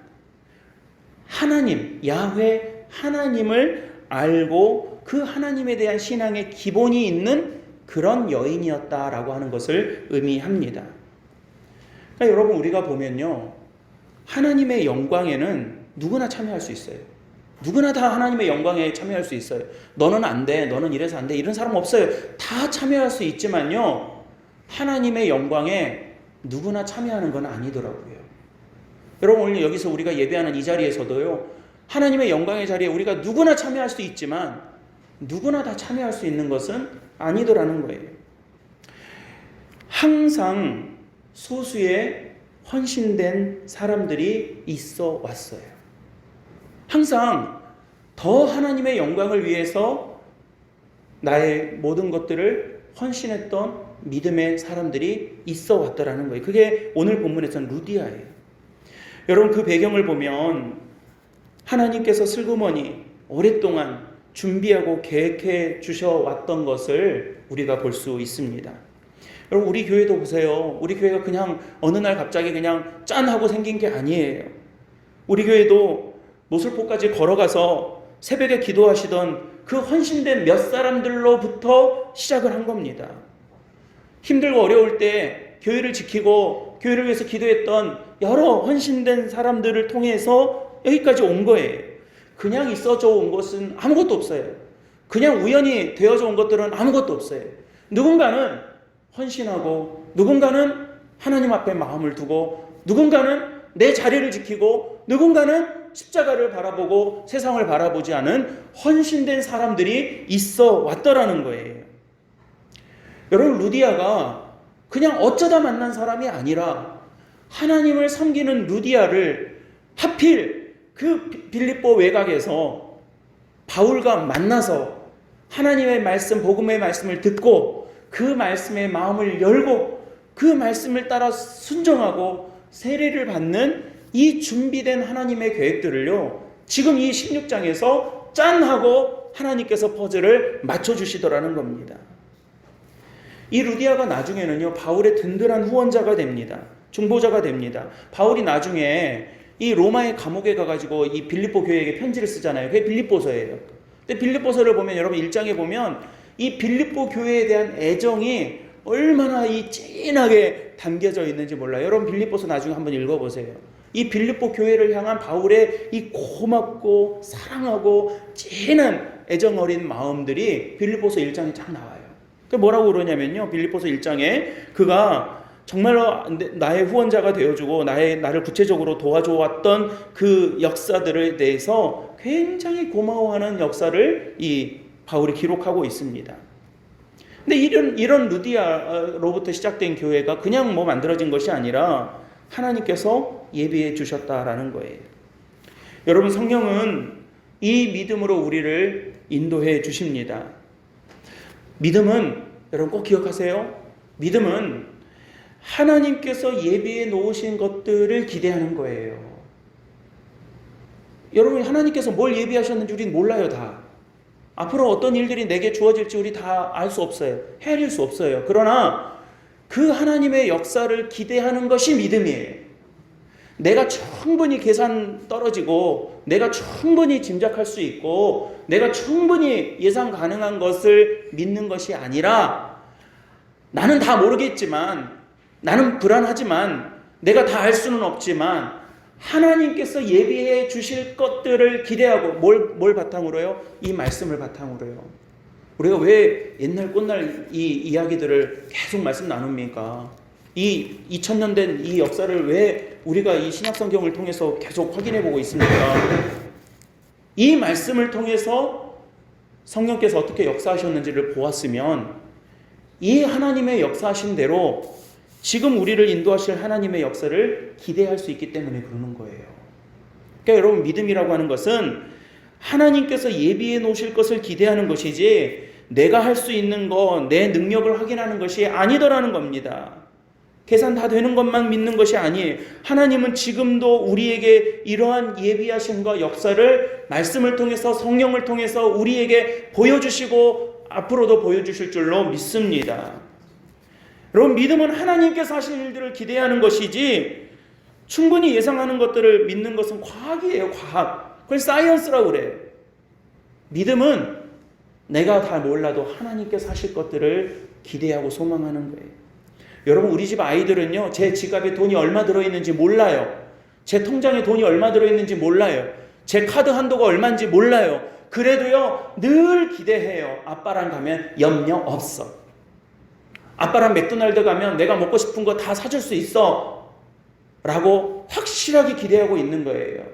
하나님, 야훼 하나님을 알고 그 하나님에 대한 신앙의 기본이 있는 그런 여인이었다라고 하는 것을 의미합니다. 그러니까 여러분, 우리가 보면요, 하나님의 영광에는 누구나 참여할 수 있어요. 누구나 다 하나님의 영광에 참여할 수 있어요. 너는 안 돼, 너는 이래서 안 돼, 이런 사람 없어요. 다 참여할 수 있지만요, 하나님의 영광에 누구나 참여하는 건 아니더라고요. 여러분, 오늘 여기서 우리가 예배하는 이 자리에서도요, 하나님의 영광의 자리에 우리가 누구나 참여할 수 있지만 누구나 다 참여할 수 있는 것은 아니더라는 거예요. 항상 소수의 헌신된 사람들이 있어 왔어요. 항상 더 하나님의 영광을 위해서 나의 모든 것들을 헌신했던 믿음의 사람들이 있어 왔더라는 거예요. 그게 오늘 본문에서는 루디아예요. 여러분, 그 배경을 보면 하나님께서 슬그머니 오랫동안 준비하고 계획해 주셔왔던 것을 우리가 볼 수 있습니다. 여러분, 우리 교회도 보세요. 우리 교회가 그냥 어느 날 갑자기 그냥 짠 하고 생긴 게 아니에요. 우리 교회도 모슬포까지 걸어가서 새벽에 기도하시던 그 헌신된 몇 사람들로부터 시작을 한 겁니다. 힘들고 어려울 때 교회를 지키고 교회를 위해서 기도했던 여러 헌신된 사람들을 통해서 여기까지 온 거예요. 그냥 있어져 온 것은 아무것도 없어요. 그냥 우연히 되어져 온 것들은 아무것도 없어요. 누군가는 헌신하고, 누군가는 하나님 앞에 마음을 두고, 누군가는 내 자리를 지키고, 누군가는 십자가를 바라보고 세상을 바라보지 않은 헌신된 사람들이 있어 왔더라는 거예요. 여러분, 루디아가 그냥 어쩌다 만난 사람이 아니라 하나님을 섬기는 루디아를 하필 그 빌립보 외곽에서 바울과 만나서 하나님의 말씀, 복음의 말씀을 듣고 그 말씀에 마음을 열고 그 말씀을 따라 순종하고 세례를 받는 이 준비된 하나님의 계획들을요, 지금 이 16장에서 짠 하고 하나님께서 퍼즐을 맞춰주시더라는 겁니다. 이 루디아가 나중에는요, 바울의 든든한 후원자가 됩니다. 중보자가 됩니다. 바울이 나중에 이 로마의 감옥에 가가지고 이 빌립보 교회에게 편지를 쓰잖아요. 그게 빌립보서예요. 근데 빌립보서를 보면 여러분 1장에 보면 이 빌립보 교회에 대한 애정이 얼마나 이 진하게 담겨져 있는지 몰라요. 여러분 빌립보서 나중에 한번 읽어보세요. 이 빌립보 교회를 향한 바울의 이 고맙고 사랑하고 진한 애정 어린 마음들이 빌립보서 1장에 쫙 나와요. 그 뭐라고 그러냐면요, 빌립보서 1장에 그가 정말로 나의 후원자가 되어주고 나를 구체적으로 도와줘왔던 그 역사들에 대해서 굉장히 고마워하는 역사를 이 바울이 기록하고 있습니다. 근데 이런 루디아로부터 시작된 교회가 그냥 뭐 만들어진 것이 아니라 하나님께서 예비해 주셨다라는 거예요. 여러분, 성령은 이 믿음으로 우리를 인도해 주십니다. 믿음은, 여러분 꼭 기억하세요. 믿음은 하나님께서 예비해 놓으신 것들을 기대하는 거예요. 여러분, 하나님께서 뭘 예비하셨는지 우리는 몰라요. 다 앞으로 어떤 일들이 내게 주어질지 우리 다 알 수 없어요. 헤아릴 수 없어요. 그러나 그 하나님의 역사를 기대하는 것이 믿음이에요. 내가 충분히 계산 떨어지고 내가 충분히 짐작할 수 있고 내가 충분히 예상 가능한 것을 믿는 것이 아니라, 나는 다 모르겠지만, 나는 불안하지만, 내가 다 알 수는 없지만 하나님께서 예비해 주실 것들을 기대하고, 뭘 바탕으로요? 이 말씀을 바탕으로요. 우리가 왜 옛날 꽃날 이 이야기들을 계속 말씀 나눕니까? 이 2000년 된 이 역사를 왜 우리가 이 신약성경을 통해서 계속 확인해 보고 있습니까? 이 말씀을 통해서 성령께서 어떻게 역사하셨는지를 보았으면 이 하나님의 역사하신 대로 지금 우리를 인도하실 하나님의 역사를 기대할 수 있기 때문에 그러는 거예요. 그러니까 여러분, 믿음이라고 하는 것은 하나님께서 예비해 놓으실 것을 기대하는 것이지 내가 할 수 있는 거, 내 능력을 확인하는 것이 아니더라는 겁니다. 계산 다 되는 것만 믿는 것이 아니에요. 하나님은 지금도 우리에게 이러한 예비하심과 역사를 말씀을 통해서, 성령을 통해서 우리에게 보여주시고 앞으로도 보여주실 줄로 믿습니다. 여러분, 믿음은 하나님께서 하실 일들을 기대하는 것이지 충분히 예상하는 것들을 믿는 것은 과학이에요. 과학. 그걸 사이언스라고 그래요. 믿음은 내가 다 몰라도 하나님께서 하실 것들을 기대하고 소망하는 거예요. 여러분, 우리 집 아이들은요, 제 지갑에 돈이 얼마 들어있는지 몰라요. 제 통장에 돈이 얼마 들어있는지 몰라요. 제 카드 한도가 얼마인지 몰라요. 그래도요, 늘 기대해요. 아빠랑 가면 염려 없어. 아빠랑 맥도날드 가면 내가 먹고 싶은 거 다 사줄 수 있어 라고 확실하게 기대하고 있는 거예요.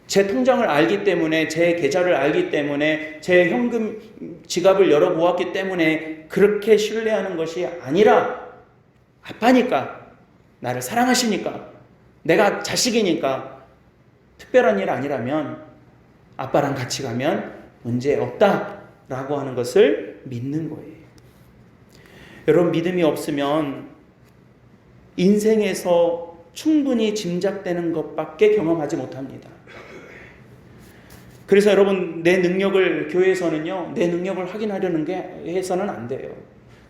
제 통장을 알기 때문에, 제 계좌를 알기 때문에, 제 현금 지갑을 열어보았기 때문에 그렇게 신뢰하는 것이 아니라, 아빠니까, 나를 사랑하시니까, 내가 자식이니까, 특별한 일 아니라면 아빠랑 같이 가면 문제 없다라고 하는 것을 믿는 거예요. 여러분, 믿음이 없으면 인생에서 충분히 짐작되는 것밖에 경험하지 못합니다. 그래서 여러분, 내 능력을, 교회에서는요, 내 능력을 확인하려는 게 해서는 안 돼요.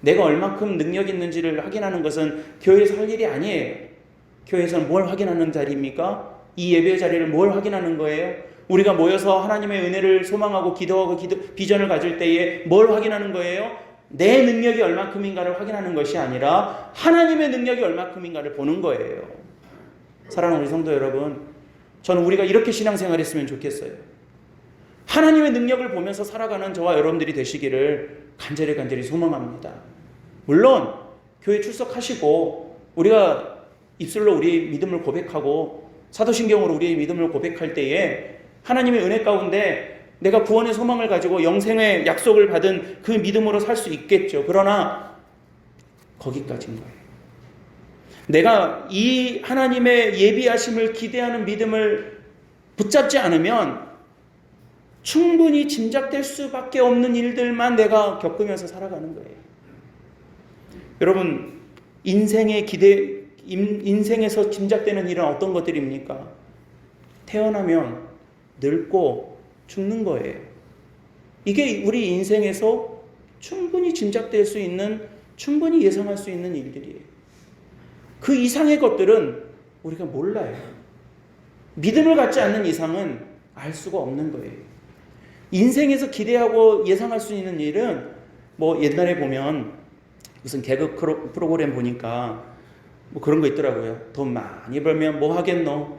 내가 얼만큼 능력 있는지를 확인하는 것은 교회에서 할 일이 아니에요. 교회에서는 뭘 확인하는 자리입니까? 이 예배 자리를 뭘 확인하는 거예요? 우리가 모여서 하나님의 은혜를 소망하고 기도하고 비전을 가질 때에 뭘 확인하는 거예요? 내 능력이 얼만큼인가를 확인하는 것이 아니라 하나님의 능력이 얼만큼인가를 보는 거예요. 사랑하는 우리 성도 여러분, 저는 우리가 이렇게 신앙생활 했으면 좋겠어요. 하나님의 능력을 보면서 살아가는 저와 여러분들이 되시기를 간절히 소망합니다. 물론 교회 출석하시고 우리가 입술로 우리의 믿음을 고백하고 사도신경으로 우리의 믿음을 고백할 때에 하나님의 은혜 가운데 내가 구원의 소망을 가지고 영생의 약속을 받은 그 믿음으로 살 수 있겠죠. 그러나 거기까지인 거예요. 내가 이 하나님의 예비하심을 기대하는 믿음을 붙잡지 않으면 충분히 짐작될 수밖에 없는 일들만 내가 겪으면서 살아가는 거예요. 여러분, 인생에서 짐작되는 일은 어떤 것들입니까? 태어나면 늙고 죽는 거예요. 이게 우리 인생에서 충분히 짐작될 수 있는, 충분히 예상할 수 있는 일들이에요. 그 이상의 것들은 우리가 몰라요. 믿음을 갖지 않는 이상은 알 수가 없는 거예요. 인생에서 기대하고 예상할 수 있는 일은 뭐 옛날에 보면 무슨 개그 프로그램 보니까 뭐 그런 거 있더라고요. 돈 많이 벌면 뭐 하겠노?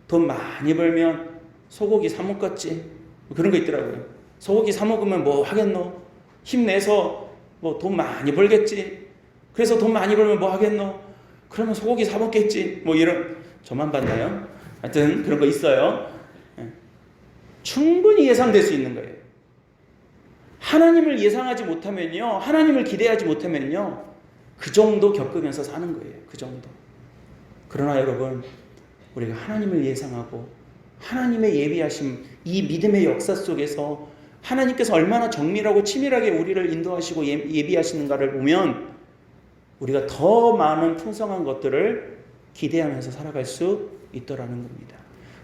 돈 많이 벌면 소고기 사 먹겠지. 뭐 그런 거 있더라고요. 소고기 사 먹으면 뭐 하겠노? 힘내서 뭐 돈 많이 벌겠지. 그래서 돈 많이 벌면 뭐 하겠노? 그러면 소고기 사 먹겠지. 뭐 이런, 저만 봤나요? 하여튼 그런 거 있어요. 충분히 예상될 수 있는 거예요. 하나님을 예상하지 못하면요, 하나님을 기대하지 못하면요, 그 정도 겪으면서 사는 거예요. 그 정도. 그러나 여러분, 우리가 하나님을 예상하고 하나님의 예비하심, 이 믿음의 역사 속에서 하나님께서 얼마나 정밀하고 치밀하게 우리를 인도하시고 예비하시는가를 보면 우리가 더 많은 풍성한 것들을 기대하면서 살아갈 수 있더라는 겁니다.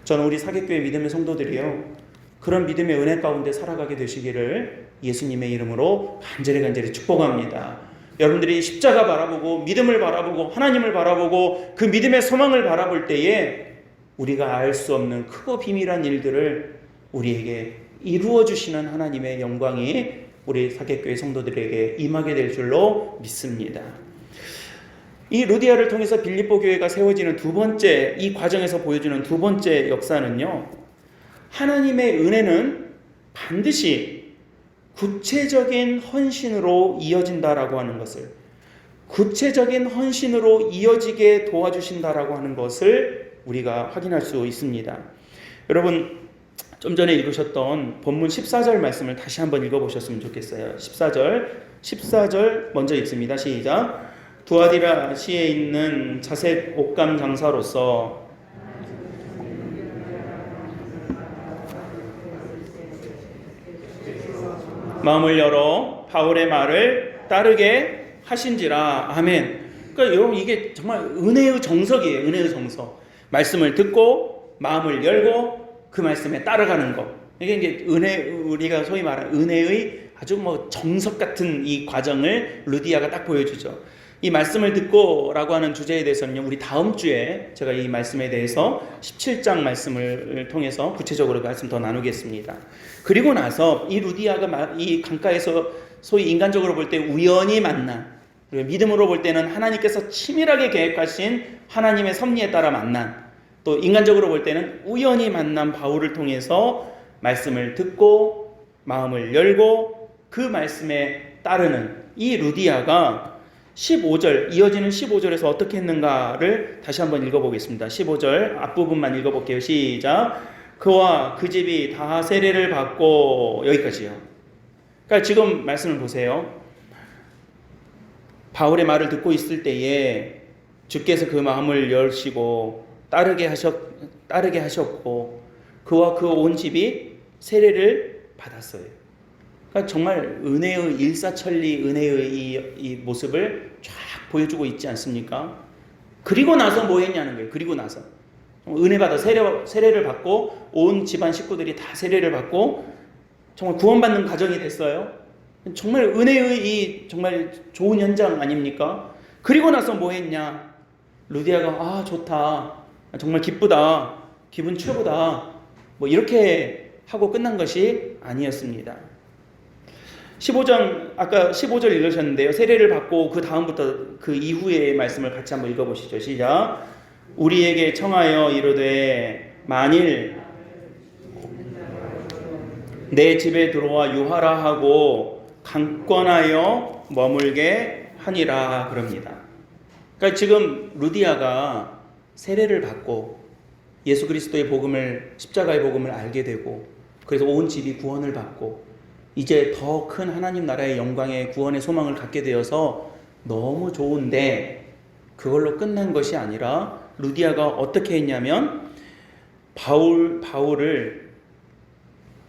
저는 우리 사귑교회 믿음의 성도들이요, 그런 믿음의 은혜 가운데 살아가게 되시기를 예수님의 이름으로 간절히 축복합니다. 여러분들이 십자가 바라보고 믿음을 바라보고 하나님을 바라보고 그 믿음의 소망을 바라볼 때에 우리가 알 수 없는 크고 비밀한 일들을 우리에게 이루어 주시는 하나님의 영광이 우리 사귑교회 성도들에게 임하게 될 줄로 믿습니다. 이 루디아를 통해서 빌립보 교회가 세워지는 두 번째, 이 과정에서 보여주는 두 번째 역사는요, 하나님의 은혜는 반드시 구체적인 헌신으로 이어진다라고 하는 것을, 구체적인 헌신으로 이어지게 도와주신다라고 하는 것을 우리가 확인할 수 있습니다. 여러분, 좀 전에 읽으셨던 본문 14절 말씀을 다시 한번 읽어보셨으면 좋겠어요. 14절 먼저 읽습니다. 시작. 두아디라 시에 있는 자색 옷감 장사로서 마음을 열어 바울의 말을 따르게 하신지라. 아멘. 그러니까 여러분, 이게 정말 은혜의 정석이에요. 은혜의 정석. 말씀을 듣고 마음을 열고 그 말씀에 따라가는 것. 이게 이제 우리가 소위 말하는 은혜의 아주 뭐 정석 같은 이 과정을 루디아가 딱 보여주죠. 이 말씀을 듣고라고 하는 주제에 대해서는요, 우리 다음 주에 제가 이 말씀에 대해서 17장 말씀을 통해서 구체적으로 말씀 더 나누겠습니다. 그리고 나서 이 루디아가 이 강가에서 소위 인간적으로 볼 때 우연히 만난, 그리고 믿음으로 볼 때는 하나님께서 치밀하게 계획하신 하나님의 섭리에 따라 만난, 또 인간적으로 볼 때는 우연히 만난 바울을 통해서 말씀을 듣고 마음을 열고 그 말씀에 따르는 이 루디아가 15절, 이어지는 15절에서 어떻게 했는가를 다시 한번 읽어보겠습니다. 15절 앞부분만 읽어볼게요. 시작. 그와 그 집이 다 세례를 받고, 여기까지요. 그러니까 지금 말씀을 보세요. 바울의 말을 듣고 있을 때에 주께서 그 마음을 열시고 따르게 하셨고 그와 그 온 집이 세례를 받았어요. 그러니까 정말 은혜의 일사천리, 은혜의 이 모습을 쫙 보여주고 있지 않습니까? 그리고 나서 뭐 했냐는 거예요. 그리고 나서 은혜 받아 세례를 받고 온 집안 식구들이 다 세례를 받고 정말 구원받는 가정이 됐어요. 정말 은혜의 이 정말 좋은 현장 아닙니까? 그리고 나서 뭐 했냐? 루디아가 좋다, 정말 기쁘다, 기분 최고다, 뭐 이렇게 하고 끝난 것이 아니었습니다. 15장, 아까 15절 읽으셨는데요. 세례를 받고 그 다음부터 그 이후의 말씀을 같이 한번 읽어보시죠. 시작. 우리에게 청하여 이르되 만일 내 집에 들어와 유하라 하고 강권하여 머물게 하니라 그럽니다. 그러니까 지금 루디아가 세례를 받고 예수 그리스도의 복음을, 십자가의 복음을 알게 되고 그래서 온 집이 구원을 받고 이제 더 큰 하나님 나라의 영광의 구원의 소망을 갖게 되어서 너무 좋은데 그걸로 끝난 것이 아니라 루디아가 어떻게 했냐면 바울을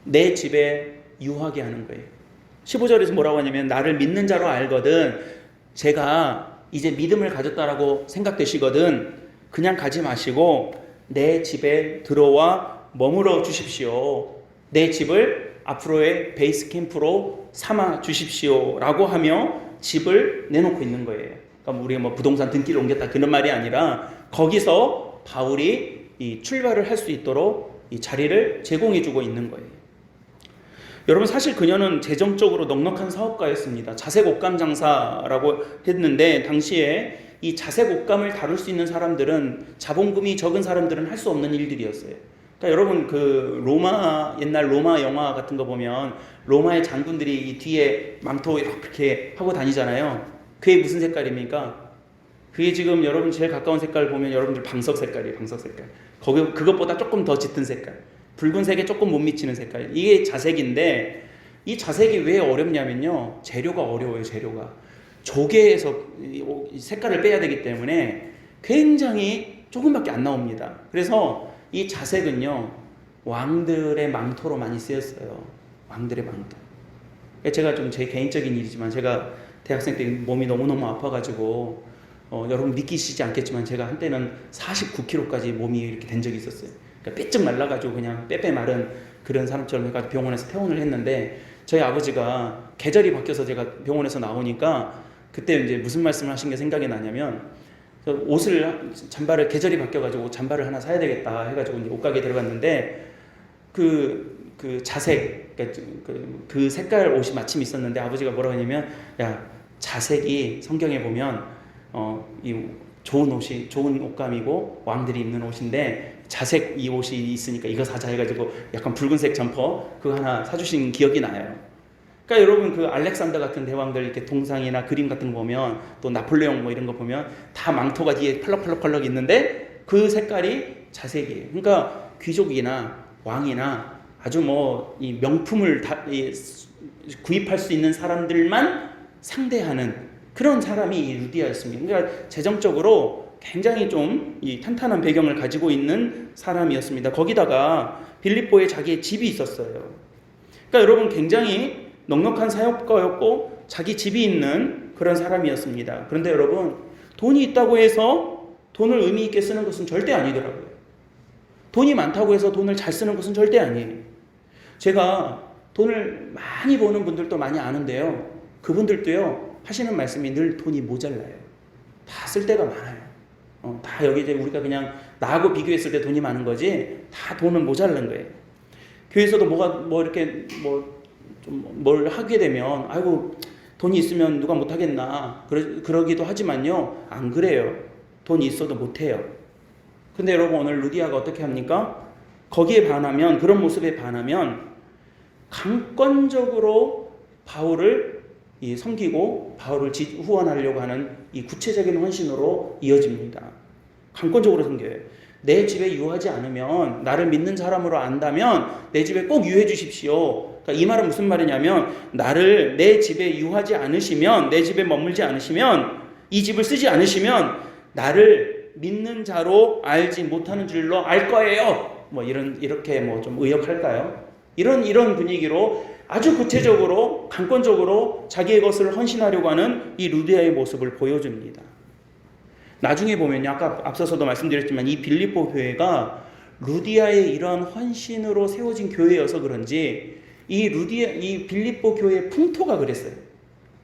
내 집에 유하게 하는 거예요. 15절에서 뭐라고 하냐면 나를 믿는 자로 알거든 제가 이제 믿음을 가졌다라고 생각되시거든 그냥 가지 마시고 내 집에 들어와 머물러 주십시오. 내 집을 앞으로의 베이스 캠프로 삼아 주십시오 라고 하며 집을 내놓고 있는 거예요. 그러니까 우리가 뭐 부동산 등기를 옮겼다 그런 말이 아니라 거기서 바울이 이 출발을 할 수 있도록 이 자리를 제공해 주고 있는 거예요. 여러분 사실 그녀는 재정적으로 넉넉한 사업가였습니다. 자색 옷감 장사라고 했는데 당시에 이 자색 옷감을 다룰 수 있는 사람들은 자본금이 적은 사람들은 할 수 없는 일들이었어요. 그러니까 여러분 그 로마 옛날 로마 영화 같은 거 보면 로마의 장군들이 이 뒤에 망토 이렇게 하고 다니잖아요. 그게 무슨 색깔입니까? 그게 지금 여러분 제일 가까운 색깔 보면 여러분들 방석 색깔이에요. 방석 색깔. 거기 그것보다 조금 더 짙은 색깔. 붉은색에 조금 못 미치는 색깔. 이게 자색인데 이 자색이 왜 어렵냐면요. 재료가 어려워요. 재료가. 조개에서 색깔을 빼야 되기 때문에 굉장히 조금밖에 안 나옵니다. 그래서 이 자색은요. 왕들의 망토로 많이 쓰였어요. 왕들의 망토. 제가 좀 제 개인적인 일이지만 제가 대학생 때 몸이 너무너무 아파가지고 여러분 믿기시지 않겠지만 제가 한때는 49kg까지 몸이 이렇게 된 적이 있었어요. 그러니까 삐쩍 말라가지고 그냥 빼빼 마른 그런 사람처럼 해가지고 병원에서 퇴원을 했는데 저희 아버지가 계절이 바뀌어서 제가 병원에서 나오니까 그때 이제 무슨 말씀을 하신 게 생각이 나냐면 옷을 잠바를 계절이 바뀌어가지고 잠바를 하나 사야 되겠다 해가지고 이제 옷가게 들어갔는데 그 자색 그 색깔 옷이 마침 있었는데 아버지가 뭐라고 하냐면 야 자색이 성경에 보면 이 좋은 옷이 좋은 옷감이고 왕들이 입는 옷인데 자색 이 옷이 있으니까 이거 사자 해가지고 약간 붉은색 점퍼 그거 하나 사주신 기억이 나요. 그러니까 여러분 그 알렉산더 같은 대왕들 이렇게 동상이나 그림 같은 거 보면 또 나폴레옹 뭐 이런 거 보면 다 망토가 뒤에 펄럭펄럭 있는데 그 색깔이 자색이에요. 그러니까 귀족이나 왕이나 아주 뭐 이 명품을 구입할 수 있는 사람들만 상대하는 그런 사람이 이 루디아였습니다. 그러니까 재정적으로 굉장히 좀 이 탄탄한 배경을 가지고 있는 사람이었습니다. 거기다가 빌립보에 자기의 집이 있었어요. 그러니까 여러분 굉장히 넉넉한 사역가였고 자기 집이 있는 그런 사람이었습니다. 그런데 여러분 돈이 있다고 해서 돈을 의미 있게 쓰는 것은 절대 아니더라고요. 돈이 많다고 해서 돈을 잘 쓰는 것은 절대 아니에요. 제가 돈을 많이 버는 분들도 많이 아는데요. 그분들도요 하시는 말씀이 늘 돈이 모자라요. 다 쓸 데가 많아요. 다 여기 이제 우리가 그냥 나하고 비교했을 때 돈이 많은 거지 다 돈은 모자란 거예요. 교회에서도 뭐 이렇게 좀 뭘 하게 되면 아이고 돈이 있으면 누가 못 하겠나 그러기도 하지만요 안 그래요. 돈이 있어도 못 해요. 근데 여러분 오늘 루디아가 어떻게 합니까? 거기에 반하면 그런 모습에 반하면 강권적으로 바울을 섬기고 바울을 후원하려고 하는 이 구체적인 헌신으로 이어집니다. 강권적으로 섬겨요. 내 집에 유하지 않으면 나를 믿는 사람으로 안다면 내 집에 꼭 유해 주십시오. 그러니까 이 말은 무슨 말이냐면 나를 내 집에 유하지 않으시면 내 집에 머물지 않으시면 이 집을 쓰지 않으시면 나를 믿는 자로 알지 못하는 줄로 알 거예요. 뭐 이렇게 뭐 좀 의역할까요? 이런 분위기로 아주 구체적으로 강권적으로 자기의 것을 헌신하려고 하는 이 루디아의 모습을 보여줍니다. 나중에 보면요, 아까 앞서서도 말씀드렸지만 이 빌립보 교회가 루디아의 이런 헌신으로 세워진 교회여서 그런지 이 빌립보 교회의 풍토가 그랬어요.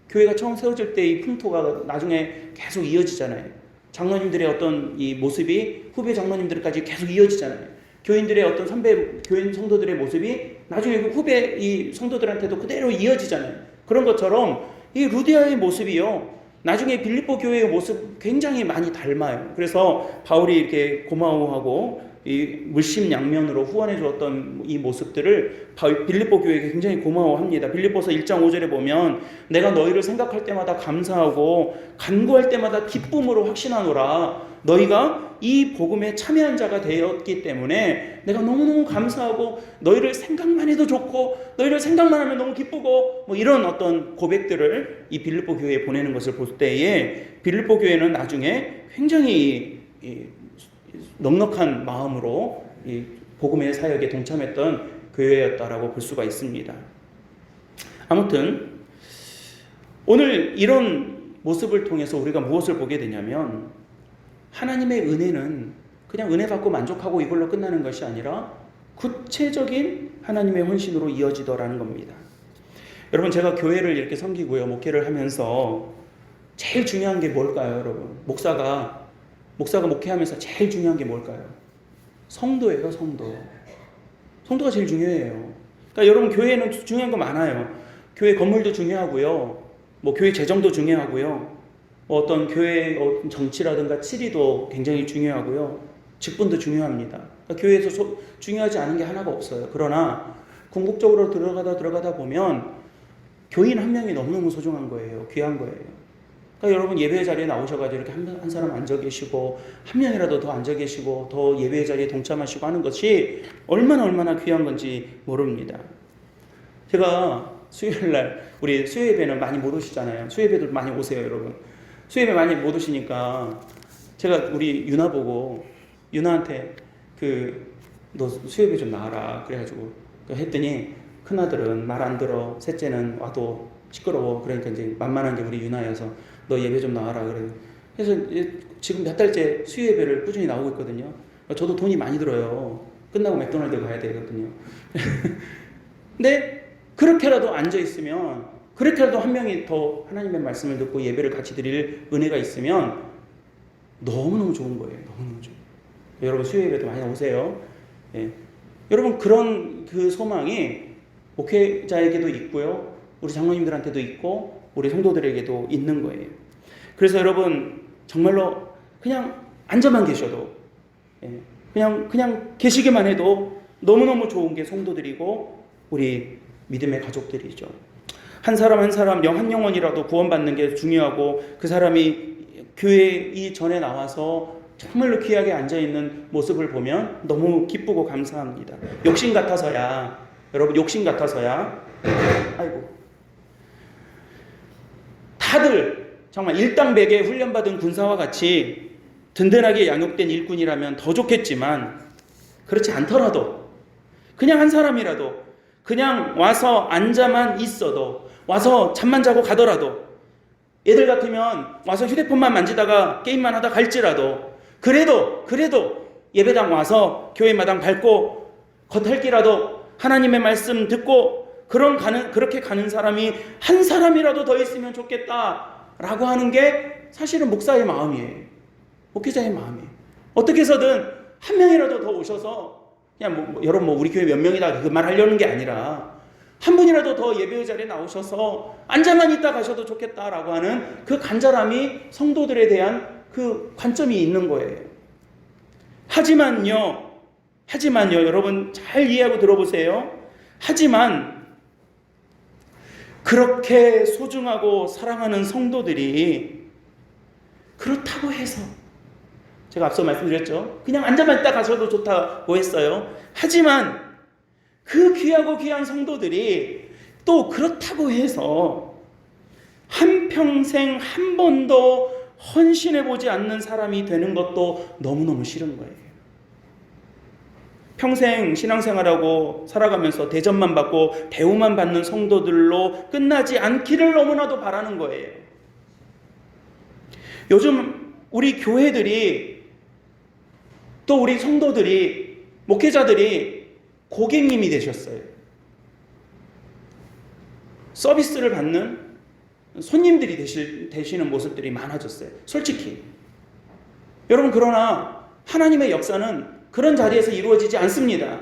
교회가 처음 세워질 때 이 풍토가 나중에 계속 이어지잖아요. 장로님들의 어떤 이 모습이 후배 장로님들까지 계속 이어지잖아요. 교인들의 어떤 교인 성도들의 모습이 나중에 후배 이 성도들한테도 그대로 이어지잖아요. 그런 것처럼 이 루디아의 모습이요. 나중에 빌립보 교회의 모습 굉장히 많이 닮아요. 그래서 바울이 이렇게 고마워하고 이 물심양면으로 후원해 주었던 이 모습들을 빌립보 교회에게 굉장히 고마워합니다. 빌립보서 1장 5절에 보면 내가 너희를 생각할 때마다 감사하고 간구할 때마다 기쁨으로 확신하노라. 너희가 이 복음에 참여한 자가 되었기 때문에 내가 너무너무 감사하고 너희를 생각만 해도 좋고 너희를 생각만 하면 너무 기쁘고 뭐 이런 어떤 고백들을 이 빌립보 교회에 보내는 것을 볼 때에 빌립보 교회는 나중에 굉장히 넉넉한 마음으로 이 복음의 사역에 동참했던 교회였다라고 볼 수가 있습니다. 아무튼 오늘 이런 모습을 통해서 우리가 무엇을 보게 되냐면 하나님의 은혜는 그냥 은혜 받고 만족하고 이걸로 끝나는 것이 아니라 구체적인 하나님의 헌신으로 이어지더라는 겁니다. 여러분, 제가 교회를 이렇게 섬기고요, 목회를 하면서 제일 중요한 게 뭘까요, 여러분? 목사가 목회하면서 제일 중요한 게 뭘까요? 성도예요, 성도. 성도가 제일 중요해요. 그러니까 여러분, 교회는 중요한 거 많아요. 교회 건물도 중요하고요, 뭐 교회 재정도 중요하고요, 뭐 어떤 교회 정치라든가 치리도 굉장히 중요하고요, 직분도 중요합니다. 그러니까 교회에서 중요하지 않은 게 하나가 없어요. 그러나 궁극적으로 들어가다 보면 교인 한 명이 너무너무 소중한 거예요. 귀한 거예요. 그러니까 여러분, 예배 자리에 나오셔가지고 이렇게 한 사람 앉아 계시고 한 명이라도 더 앉아 계시고 더 예배 자리에 동참하시고 하는 것이 얼마나 귀한 건지 모릅니다. 제가 수요일날 우리 수요예배는 많이 못 오시잖아요. 수요예배도 많이 오세요, 여러분. 수요예배 많이 못 오시니까 제가 우리 유나 보고 유나한테 너 수요예배 좀 나와라 그래가지고 했더니 큰아들은 말 안 들어, 셋째는 와도 시끄러워. 그러니까 이제 만만한 게 우리 유나여서 너 예배 좀 나와라 그래. 그래서 지금 몇 달째 수요예배를 꾸준히 나오고 있거든요. 저도 돈이 많이 들어요. 끝나고 맥도날드 가야 되거든요. 근데 그렇게라도 앉아 있으면, 그렇게라도 한 명이 더 하나님의 말씀을 듣고 예배를 같이 드릴 은혜가 있으면 너무너무 좋은 거예요. 너무너무 좋은. 여러분, 수요예배도 많이 오세요. 예. 여러분, 그런 그 소망이 목회자에게도 있고요, 우리 장로님들한테도 있고 우리 성도들에게도 있는 거예요. 그래서 여러분, 정말로 그냥 앉아만 계셔도, 그냥 계시기만 해도 너무너무 좋은 게 성도들이고 우리 믿음의 가족들이죠. 한 사람 한 사람 한 영혼이라도 구원받는 게 중요하고, 그 사람이 교회 이 전에 나와서 정말로 귀하게 앉아있는 모습을 보면 너무 기쁘고 감사합니다. 욕심 같아서야, 여러분, 욕심 같아서야, 아이고, 다들 정말 일당백에 훈련받은 군사와 같이 든든하게 양육된 일꾼이라면 더 좋겠지만, 그렇지 않더라도 그냥 한 사람이라도 그냥 와서 앉아만 있어도, 와서 잠만 자고 가더라도, 애들 같으면 와서 휴대폰만 만지다가 게임만 하다 갈지라도, 그래도 예배당 와서 교회 마당 밟고 겉핥기라도 하나님의 말씀 듣고 그렇게 가는 사람이 한 사람이라도 더 있으면 좋겠다라고 하는 게 사실은 목사의 마음이에요. 목회자의 마음이에요. 어떻게 해서든 한 명이라도 더 오셔서, 그냥 여러분 우리 교회 몇 명이다 그 말 하려는 게 아니라 한 분이라도 더 예배 자리에 나오셔서 앉아만 있다 가셔도 좋겠다라고 하는 그 간절함이 성도들에 대한 그 관점이 있는 거예요. 하지만요, 여러분 잘 이해하고 들어보세요. 하지만 그렇게 소중하고 사랑하는 성도들이 그렇다고 해서, 제가 앞서 말씀드렸죠, 그냥 앉아만 있다 가셔도 좋다고 했어요. 하지만 그 귀하고 귀한 성도들이 또 그렇다고 해서 한평생 한 번도 헌신해보지 않는 사람이 되는 것도 너무너무 싫은 거예요. 평생 신앙생활하고 살아가면서 대접만 받고 대우만 받는 성도들로 끝나지 않기를 너무나도 바라는 거예요. 요즘 우리 교회들이, 또 우리 성도들이, 목회자들이 고객님이 되셨어요. 서비스를 받는 손님들이 되시는 모습들이 많아졌어요. 솔직히. 여러분, 그러나 하나님의 역사는 그런 자리에서 이루어지지 않습니다.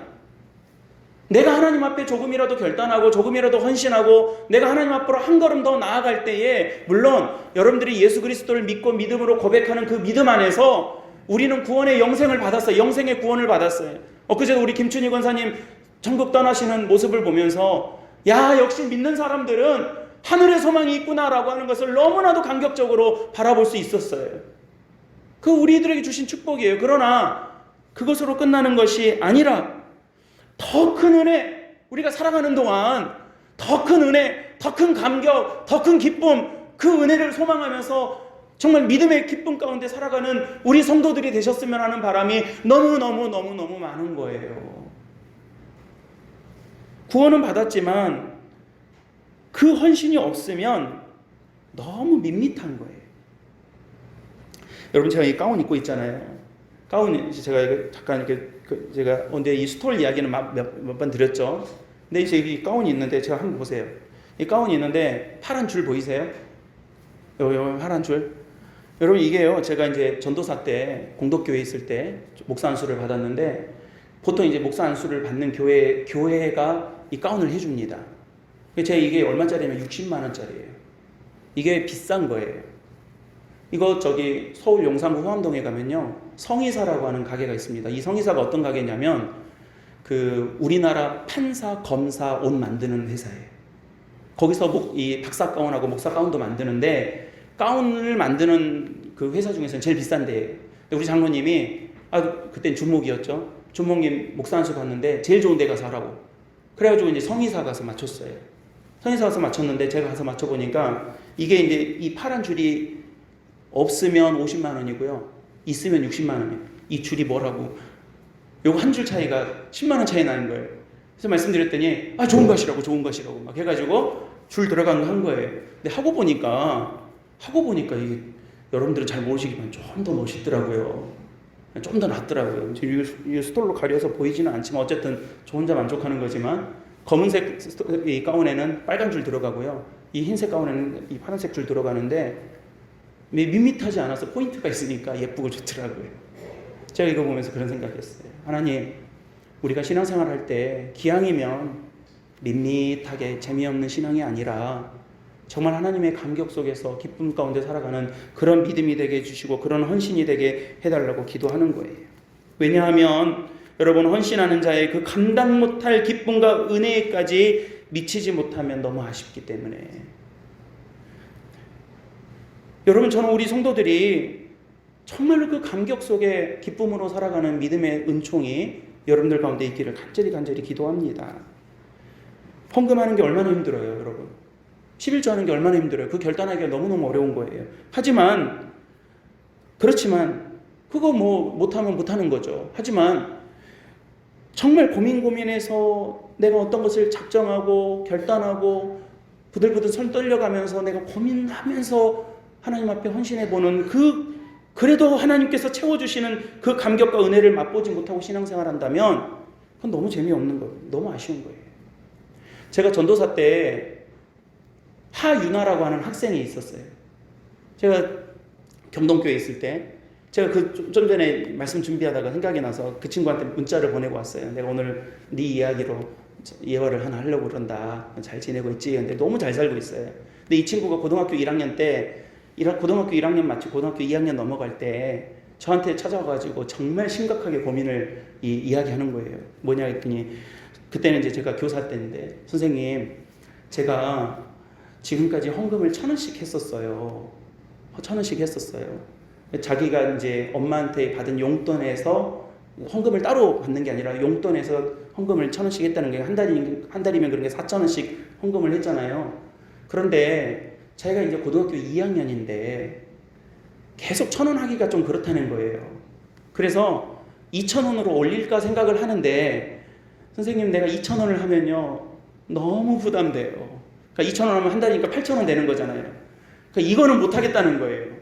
내가 하나님 앞에 조금이라도 결단하고 조금이라도 헌신하고 내가 하나님 앞으로 한 걸음 더 나아갈 때에, 물론 여러분들이 예수 그리스도를 믿고 믿음으로 고백하는 그 믿음 안에서 우리는 구원의 영생을 받았어요. 영생의 구원을 받았어요. 엊그제 우리 김춘희 권사님 천국 떠나시는 모습을 보면서, 야, 역시 믿는 사람들은 하늘의 소망이 있구나라고 하는 것을 너무나도 감격적으로 바라볼 수 있었어요. 그 우리들에게 주신 축복이에요. 그러나 그것으로 끝나는 것이 아니라 더 큰 은혜, 우리가 살아가는 동안 더 큰 은혜, 더 큰 감격, 더 큰 기쁨, 그 은혜를 소망하면서 정말 믿음의 기쁨 가운데 살아가는 우리 성도들이 되셨으면 하는 바람이 너무너무 많은 거예요. 구원은 받았지만 그 헌신이 없으면 너무 밋밋한 거예요. 여러분, 제가 이 가운 입고 있잖아요. 가운, 제가 이거 잠깐 이렇게 제가 근데 이 스톨 이야기는 몇 번 드렸죠. 근데 이제 이 가운이 있는데 제가 한번 보세요. 이 가운이 있는데 파란 줄 보이세요? 요 파란 줄. 여러분, 이게요, 제가 이제 전도사 때 공덕교회 있을 때 목사 안수를 받았는데, 보통 이제 목사 안수를 받는 교회가 이 가운을 해줍니다. 제가 이게 얼마짜리냐면 60만 원짜리예요. 이게 비싼 거예요. 이거 저기 서울 용산구 호암동에 가면요, 성의사라고 하는 가게가 있습니다. 이 성의사가 어떤 가게냐면 그 우리나라 판사, 검사 옷 만드는 회사예요. 거기서 이 박사 가운하고 목사 가운도 만드는데, 가운을 만드는 그 회사 중에서는 제일 비싼 데예요. 우리 장로님이 그땐 준목이었죠. 준목님 목사 안수 받는데 제일 좋은 데 가서 하라고. 그래가지고 이제 성의사 가서 맞췄어요. 성의사 가서 맞췄는데 제가 가서 맞춰보니까 이게 이제 이 파란 줄이 없으면 50만 원이고요. 있으면 60만 원이에요. 이 줄이 뭐라고? 요거 한 줄 차이가 10만 원 차이 나는 거예요. 그래서 말씀드렸더니 좋은 것이라고 좋은 것이라고 막 해가지고 줄 들어간 거 한 거예요. 근데 하고 보니까 이게 여러분들은 잘 모르시기만 좀 더 멋있더라고요. 좀 더 낫더라고요. 지금 이 스톨로 가려서 보이지는 않지만 어쨌든 저 혼자 만족하는 거지만, 검은색 이 가운에는 빨간 줄 들어가고요. 이 흰색 가운에는 이 파란색 줄 들어가는데 밋밋하지 않아서 포인트가 있으니까 예쁘고 좋더라고요. 제가 이거 보면서 그런 생각했어요. 하나님, 우리가 신앙생활 할 때 기왕이면 밋밋하게 재미없는 신앙이 아니라 정말 하나님의 감격 속에서 기쁨 가운데 살아가는 그런 믿음이 되게 해주시고 그런 헌신이 되게 해달라고 기도하는 거예요. 왜냐하면 여러분, 헌신하는 자의 그 감당 못할 기쁨과 은혜까지 미치지 못하면 너무 아쉽기 때문에. 여러분, 저는 우리 성도들이 정말로 그 감격 속에 기쁨으로 살아가는 믿음의 은총이 여러분들 가운데 있기를 간절히 기도합니다. 헌금하는 게 얼마나 힘들어요, 여러분. 11조 하는 게 얼마나 힘들어요. 그 결단하기가 너무너무 어려운 거예요. 그렇지만 그거 못하면 못하는 거죠. 하지만 정말 고민해서 내가 어떤 것을 작정하고 결단하고 부들부들 손 떨려가면서 내가 고민하면서 하나님 앞에 헌신해보는 그래도 하나님께서 채워주시는 그 감격과 은혜를 맛보지 못하고 신앙생활 한다면 그건 너무 재미없는 거예요. 너무 아쉬운 거예요. 제가 전도사 때 하윤아라고 하는 학생이 있었어요. 제가 경동교회에 있을 때 제가 좀 전에 말씀 준비하다가 생각이 나서 그 친구한테 문자를 보내고 왔어요. 내가 오늘 네 이야기로 예화를 하나 하려고 그런다. 잘 지내고 있지? 근데 너무 잘 살고 있어요. 근데 이 친구가 고등학교 1학년 때 고등학교 1학년 마치고 고등학교 2학년 넘어갈 때 저한테 찾아와가지고 정말 심각하게 고민을 이야기하는 거예요. 뭐냐 했더니, 그때는 이제 제가 교사 때인데, 선생님, 제가 지금까지 헌금을 1,000원씩 했었어요. 1,000원씩 했었어요. 자기가 이제 엄마한테 받은 용돈에서 헌금을 따로 받는 게 아니라 용돈에서 헌금을 1,000원씩 했다는 게 한 달이면 그런 게 4,000원씩 헌금을 했잖아요. 그런데 자기가 이제 고등학교 2학년인데 계속 1,000원 하기가 좀 그렇다는 거예요. 그래서 2,000원으로 올릴까 생각을 하는데, 선생님, 내가 2,000원을 하면요 너무 부담돼요. 그러니까 2,000원 하면 한 달이니까 8,000원 되는 거잖아요. 그러니까 이거는 못 하겠다는 거예요.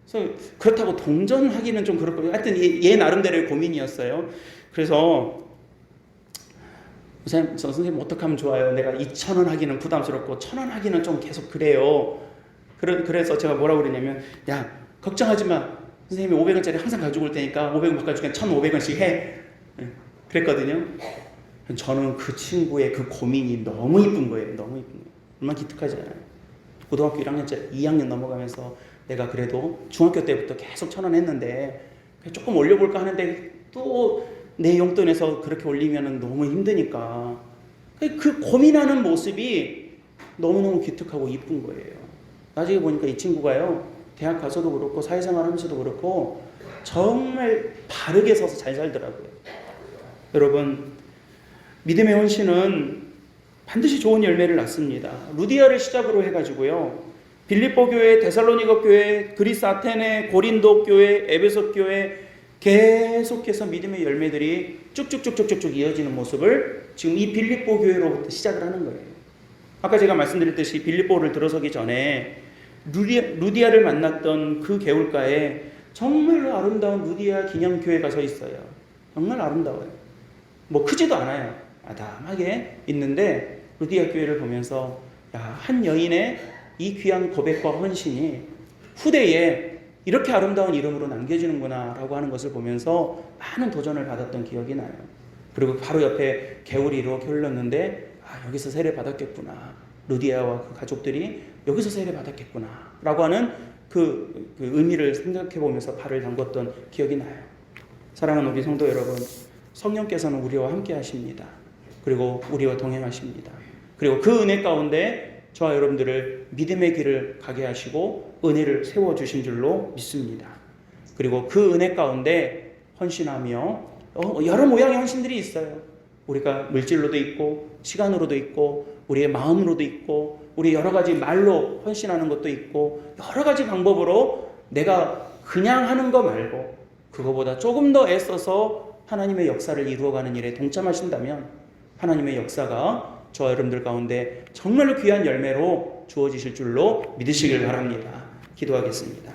그래서 그렇다고 동전하기는 좀 그렇고, 하여튼 얘 나름대로의 고민이었어요. 그래서 선생님 어떻게 하면 좋아요? 내가 2,000원 하기는 부담스럽고 1,000원 하기는 좀 계속 그래요. 그래서 제가 뭐라고 그러냐면, 야, 걱정하지 마. 선생님이 500원짜리 항상 가지고 올 테니까 500원 바꿔주니까 1,500원씩 해. 그랬거든요. 저는 그 친구의 그 고민이 너무 이쁜 거예요. 너무 이쁜 거예요. 얼마나 기특하잖아요. 고등학교 1학년짜리 2학년 넘어가면서 내가 그래도 중학교 때부터 계속 1,000원 했는데 조금 올려볼까 하는데 또 내 용돈에서 그렇게 올리면 너무 힘드니까, 그 고민하는 모습이 너무너무 기특하고 이쁜 거예요. 나중에 보니까 이 친구가요, 대학 가서도 그렇고 사회생활 하면서도 그렇고 정말 바르게 서서 잘 살더라고요. 여러분, 믿음의 헌신은 반드시 좋은 열매를 낳습니다. 루디아를 시작으로 해가지고요, 빌립보 교회, 데살로니가 교회, 그리스 아테네, 고린도 교회, 에베소 교회 계속해서 믿음의 열매들이 쭉쭉쭉쭉쭉 이어지는 모습을 지금 이 빌립보 교회로부터 시작을 하는 거예요. 아까 제가 말씀드렸듯이 빌립보를 들어서기 전에 루디아를 만났던 그 개울가에 정말로 아름다운 루디아 기념교회가 서 있어요. 정말 아름다워요. 뭐 크지도 않아요. 아담하게 있는데 루디아 교회를 보면서 한 여인의 이 귀한 고백과 헌신이 후대에 이렇게 아름다운 이름으로 남겨지는구나 라고 하는 것을 보면서 많은 도전을 받았던 기억이 나요. 그리고 바로 옆에 개울이 이렇게 흘렀는데 여기서 세례 받았겠구나. 루디아와 그 가족들이 여기서 세례 받았겠구나 라고 하는 그 의미를 생각해 보면서 발을 담궜던 기억이 나요. 사랑하는 우리 성도 여러분, 성령께서는 우리와 함께 하십니다. 그리고 우리와 동행하십니다. 그리고 그 은혜 가운데 저와 여러분들을 믿음의 길을 가게 하시고 은혜를 세워주신 줄로 믿습니다. 그리고 그 은혜 가운데 헌신하며 여러 모양의 헌신들이 있어요. 우리가 물질로도 있고 시간으로도 있고 우리의 마음으로도 있고 우리 여러 가지 말로 헌신하는 것도 있고 여러 가지 방법으로 내가 그냥 하는 거 말고 그거보다 조금 더 애써서 하나님의 역사를 이루어가는 일에 동참하신다면 하나님의 역사가 저와 여러분들 가운데 정말로 귀한 열매로 주어지실 줄로 믿으시길 바랍니다. 기도하겠습니다.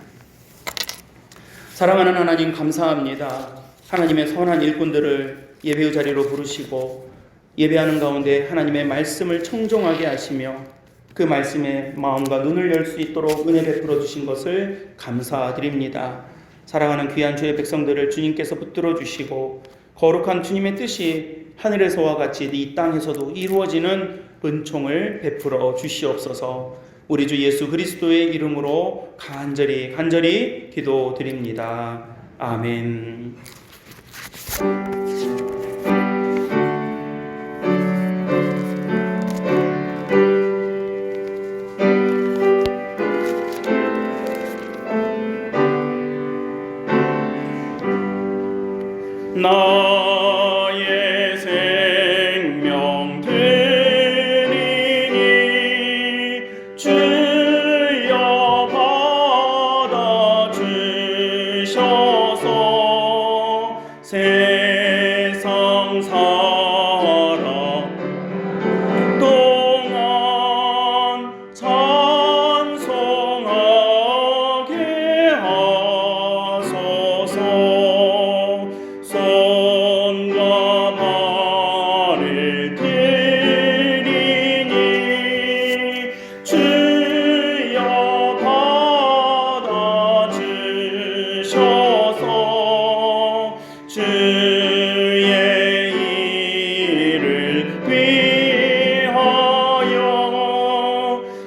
사랑하는 하나님, 감사합니다. 하나님의 선한 일꾼들을 예배의 자리로 부르시고 예배하는 가운데 하나님의 말씀을 청종하게 하시며 그 말씀에 마음과 눈을 열 수 있도록 은혜 베풀어 주신 것을 감사드립니다. 사랑하는 귀한 주의 백성들을 주님께서 붙들어 주시고 거룩한 주님의 뜻이 하늘에서와 같이 이 땅에서도 이루어지는 은총을 베풀어 주시옵소서. 우리 주 예수 그리스도의 이름으로 간절히 기도드립니다. 아멘. 나의 생명 드리니 주여 받아 주셔서 세상 살아 동안 찬송하게 하소서. 손과 발을 드리니 주여 받아 주셔서 주의 일을 위하여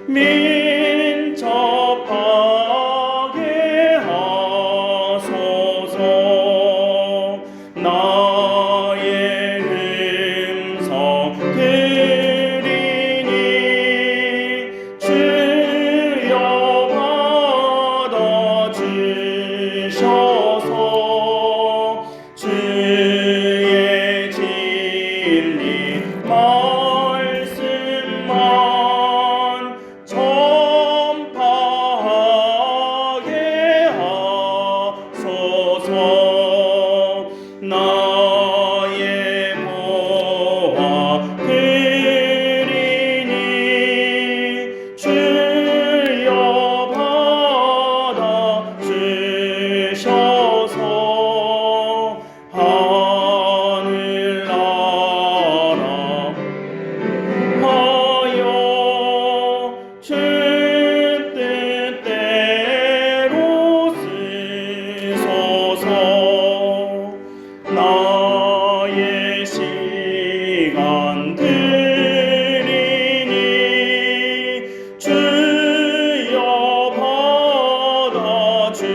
민첩하게 하소서. 나의 음성 드리니 주여 받아 주셔서 주의 진리 말씀만 전파하게 하소서. 나의 보화 드리니 주여 받아 주셔서 하늘나라 하여 주 뜻대로 쓰소서. 나의 시간 드리니 주여 받아 주셔서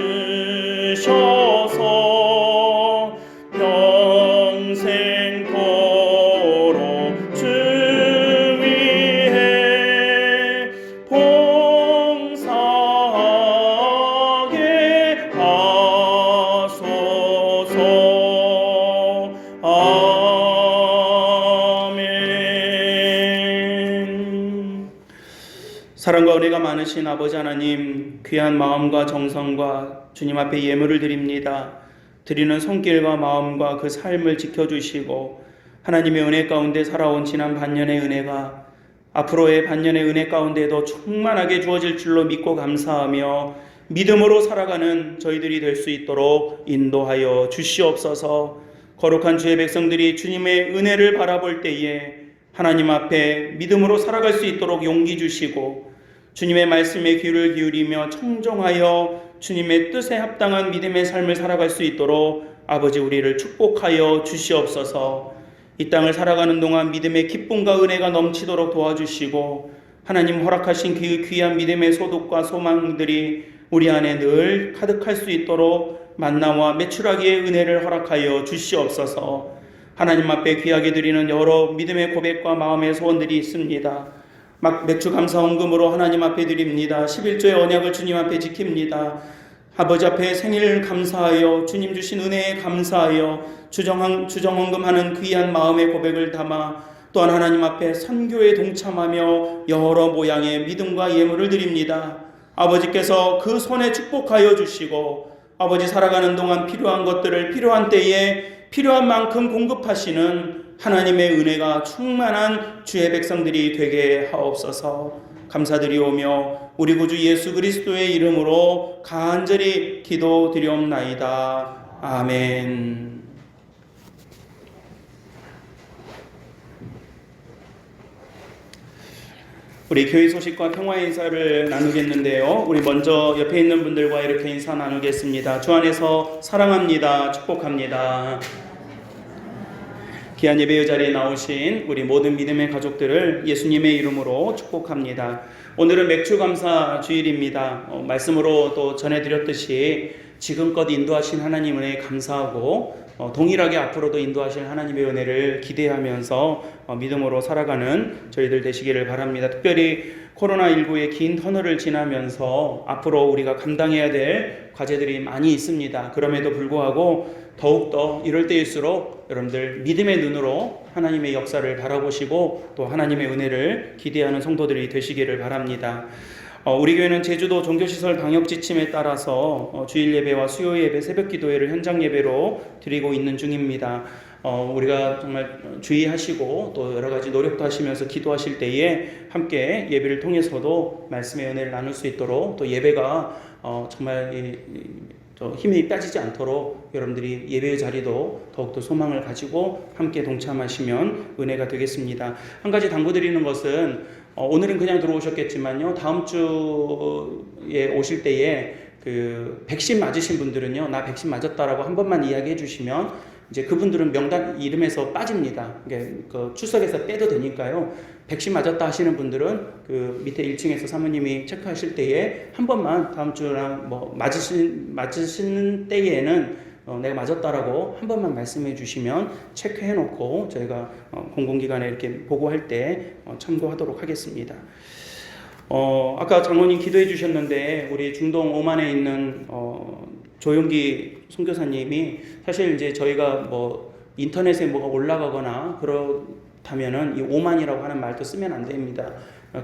평생토록 주 위해 봉사하게 하소서. 아멘. 사랑과 은혜가 많으신 아버지 하나님, 귀한 마음과 정성과 주님 앞에 예물을 드립니다. 드리는 손길과 마음과 그 삶을 지켜주시고 하나님의 은혜 가운데 살아온 지난 반년의 은혜가 앞으로의 반년의 은혜 가운데도 충만하게 주어질 줄로 믿고 감사하며 믿음으로 살아가는 저희들이 될 수 있도록 인도하여 주시옵소서. 거룩한 주의 백성들이 주님의 은혜를 바라볼 때에 하나님 앞에 믿음으로 살아갈 수 있도록 용기 주시고 주님의 말씀에 귀를 기울이며 청정하여 주님의 뜻에 합당한 믿음의 삶을 살아갈 수 있도록 아버지 우리를 축복하여 주시옵소서. 이 땅을 살아가는 동안 믿음의 기쁨과 은혜가 넘치도록 도와주시고 하나님 허락하신 그 귀한 믿음의 소득과 소망들이 우리 안에 늘 가득할 수 있도록 만나와 매출하기의 은혜를 허락하여 주시옵소서. 하나님 앞에 귀하게 드리는 여러 믿음의 고백과 마음의 소원들이 있습니다. 맥주 감사 헌금으로 하나님 앞에 드립니다. 11조의 언약을 주님 앞에 지킵니다. 아버지 앞에 생일 감사하여 주님 주신 은혜에 감사하여 주정헌금하는 귀한 마음의 고백을 담아 또한 하나님 앞에 선교에 동참하며 여러 모양의 믿음과 예물을 드립니다. 아버지께서 그 손에 축복하여 주시고 아버지 살아가는 동안 필요한 것들을 필요한 때에 필요한 만큼 공급하시는 하나님의 은혜가 충만한 주의 백성들이 되게 하옵소서. 감사드리오며 우리 구주 예수 그리스도의 이름으로 간절히 기도드리옵나이다. 아멘. 우리 교회 소식과 평화의 인사를 나누겠는데요. 우리 먼저 옆에 있는 분들과 이렇게 인사 나누겠습니다. 주 안에서 사랑합니다. 축복합니다. 귀한 예배의 자리에 나오신 우리 모든 믿음의 가족들을 예수님의 이름으로 축복합니다. 오늘은 맥주감사 주일입니다. 말씀으로 또 전해드렸듯이 지금껏 인도하신 하나님 은혜에 감사하고 동일하게 앞으로도 인도하실 하나님의 은혜를 기대하면서 믿음으로 살아가는 저희들 되시기를 바랍니다. 특별히 코로나19의 긴 터널을 지나면서 앞으로 우리가 감당해야 될 과제들이 많이 있습니다. 그럼에도 불구하고 더욱더 이럴 때일수록 여러분들 믿음의 눈으로 하나님의 역사를 바라보시고 또 하나님의 은혜를 기대하는 성도들이 되시기를 바랍니다. 우리 교회는 제주도 종교시설 방역 지침에 따라서 주일 예배와 수요 예배, 새벽 기도회를 현장 예배로 드리고 있는 중입니다. 우리가 정말 주의하시고 또 여러 가지 노력도 하시면서 기도하실 때에 함께 예배를 통해서도 말씀의 은혜를 나눌 수 있도록 또 예배가 정말 힘이 빠지지 않도록 여러분들이 예배의 자리도 더욱더 소망을 가지고 함께 동참하시면 은혜가 되겠습니다. 한 가지 당부드리는 것은 오늘은 그냥 들어오셨겠지만요, 다음 주에 오실 때에 그 백신 맞으신 분들은요, 나 백신 맞았다라고 한 번만 이야기해 주시면 이제 그분들은 명단 이름에서 빠집니다. 그 출석해서 빼도 되니까요. 백신 맞았다 하시는 분들은 그 밑에 1층에서 사모님이 체크하실 때에 한 번만 다음 주랑 맞으시는 때에는 내가 맞았다라고 한 번만 말씀해 주시면 체크해 놓고 저희가 공공기관에 이렇게 보고할 때 참고하도록 하겠습니다. 아까 장로님 기도해 주셨는데 우리 중동 오만에 있는 조용기 선교사님이 사실 이제 저희가 인터넷에 뭐가 올라가거나 그렇다면은 이 오만이라고 하는 말도 쓰면 안 됩니다.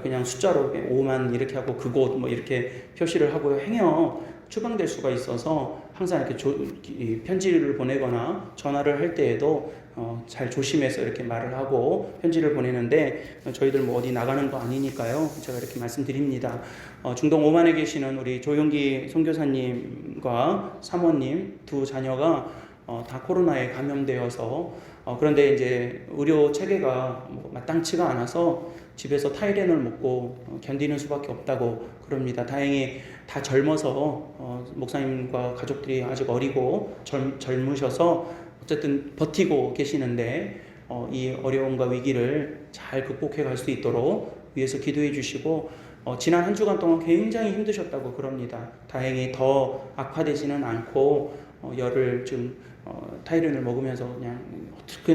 그냥 숫자로 5만 이렇게 하고 그곳 이렇게 표시를 하고 행여 추방될 수가 있어서 항상 이렇게 편지를 보내거나 전화를 할 때에도 잘 조심해서 이렇게 말을 하고 편지를 보내는데 저희들 어디 나가는 거 아니니까요. 제가 이렇게 말씀드립니다. 중동 오만에 계시는 우리 조용기 선교사님과 사모님 두 자녀가 다 코로나에 감염되어서 그런데 이제 의료 체계가 마땅치가 않아서 집에서 타이레놀 먹고 견디는 수밖에 없다고 그럽니다. 다행히 다 젊어서 목사님과 가족들이 아직 어리고 젊으셔서 어쨌든 버티고 계시는데 이 어려움과 위기를 잘 극복해 갈 수 있도록 위해서 기도해 주시고 지난 한 주간 동안 굉장히 힘드셨다고 그럽니다. 다행히 더 악화되지는 않고 열을 좀 타이레놀을 먹으면서 그냥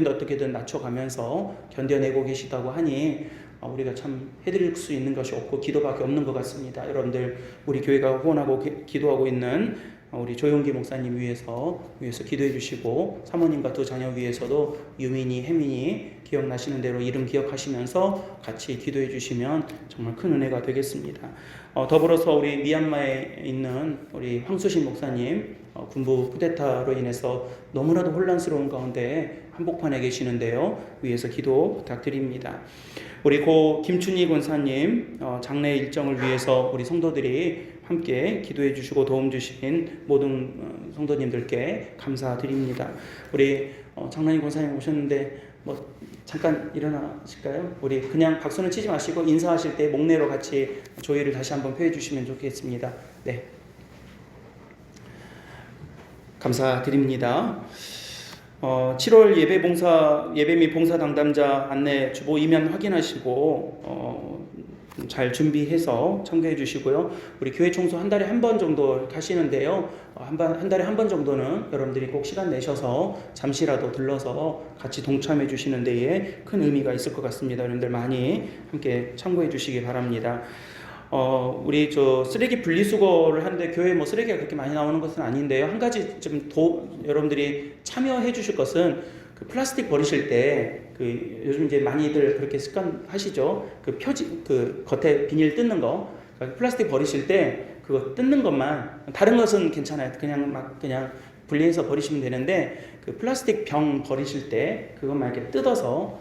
어떻게든 낮춰가면서 견뎌내고 계시다고 하니 우리가 참 해드릴 수 있는 것이 없고 기도밖에 없는 것 같습니다. 여러분들 우리 교회가 후원하고 기도하고 있는 우리 조용기 목사님 위해서 기도해 주시고 사모님과 두 자녀 위해서도 유민이, 혜민이 기억나시는 대로 이름 기억하시면서 같이 기도해 주시면 정말 큰 은혜가 되겠습니다. 더불어서 우리 미얀마에 있는 우리 황수신 목사님 군부 쿠데타로 인해서 너무나도 혼란스러운 가운데 한복판에 계시는데요. 위에서 기도 부탁드립니다. 우리 고 김춘희 권사님 장례 일정을 위해서 우리 성도들이 함께 기도해 주시고 도움 주신 모든 성도님들께 감사드립니다. 우리 장난희 권사님 오셨는데 잠깐 일어나실까요? 우리 그냥 박수는 치지 마시고 인사하실 때 목례로 같이 조의를 다시 한번 표해 주시면 좋겠습니다. 네, 감사드립니다. 7월 예배 및 봉사 담당자 안내 주보 이면 확인하시고 잘 준비해서 참고해 주시고요. 우리 교회 청소 한 달에 한 번 정도 하시는데요. 한 달에 한 번 정도는 여러분들이 꼭 시간 내셔서 잠시라도 들러서 같이 동참해 주시는 데에 큰 의미가 있을 것 같습니다. 여러분들 많이 함께 참고해 주시기 바랍니다. 우리 쓰레기 분리수거를 하는데 교회에 쓰레기가 그렇게 많이 나오는 것은 아닌데요. 한 가지 좀 여러분들이 참여해 주실 것은 그 플라스틱 버리실 때 요즘 이제 많이들 그렇게 습관하시죠. 표지 겉에 비닐 뜯는 거, 플라스틱 버리실 때 그거 뜯는 것만, 다른 것은 괜찮아요. 그냥 분리해서 버리시면 되는데 그 플라스틱 병 버리실 때 그것만 이렇게 뜯어서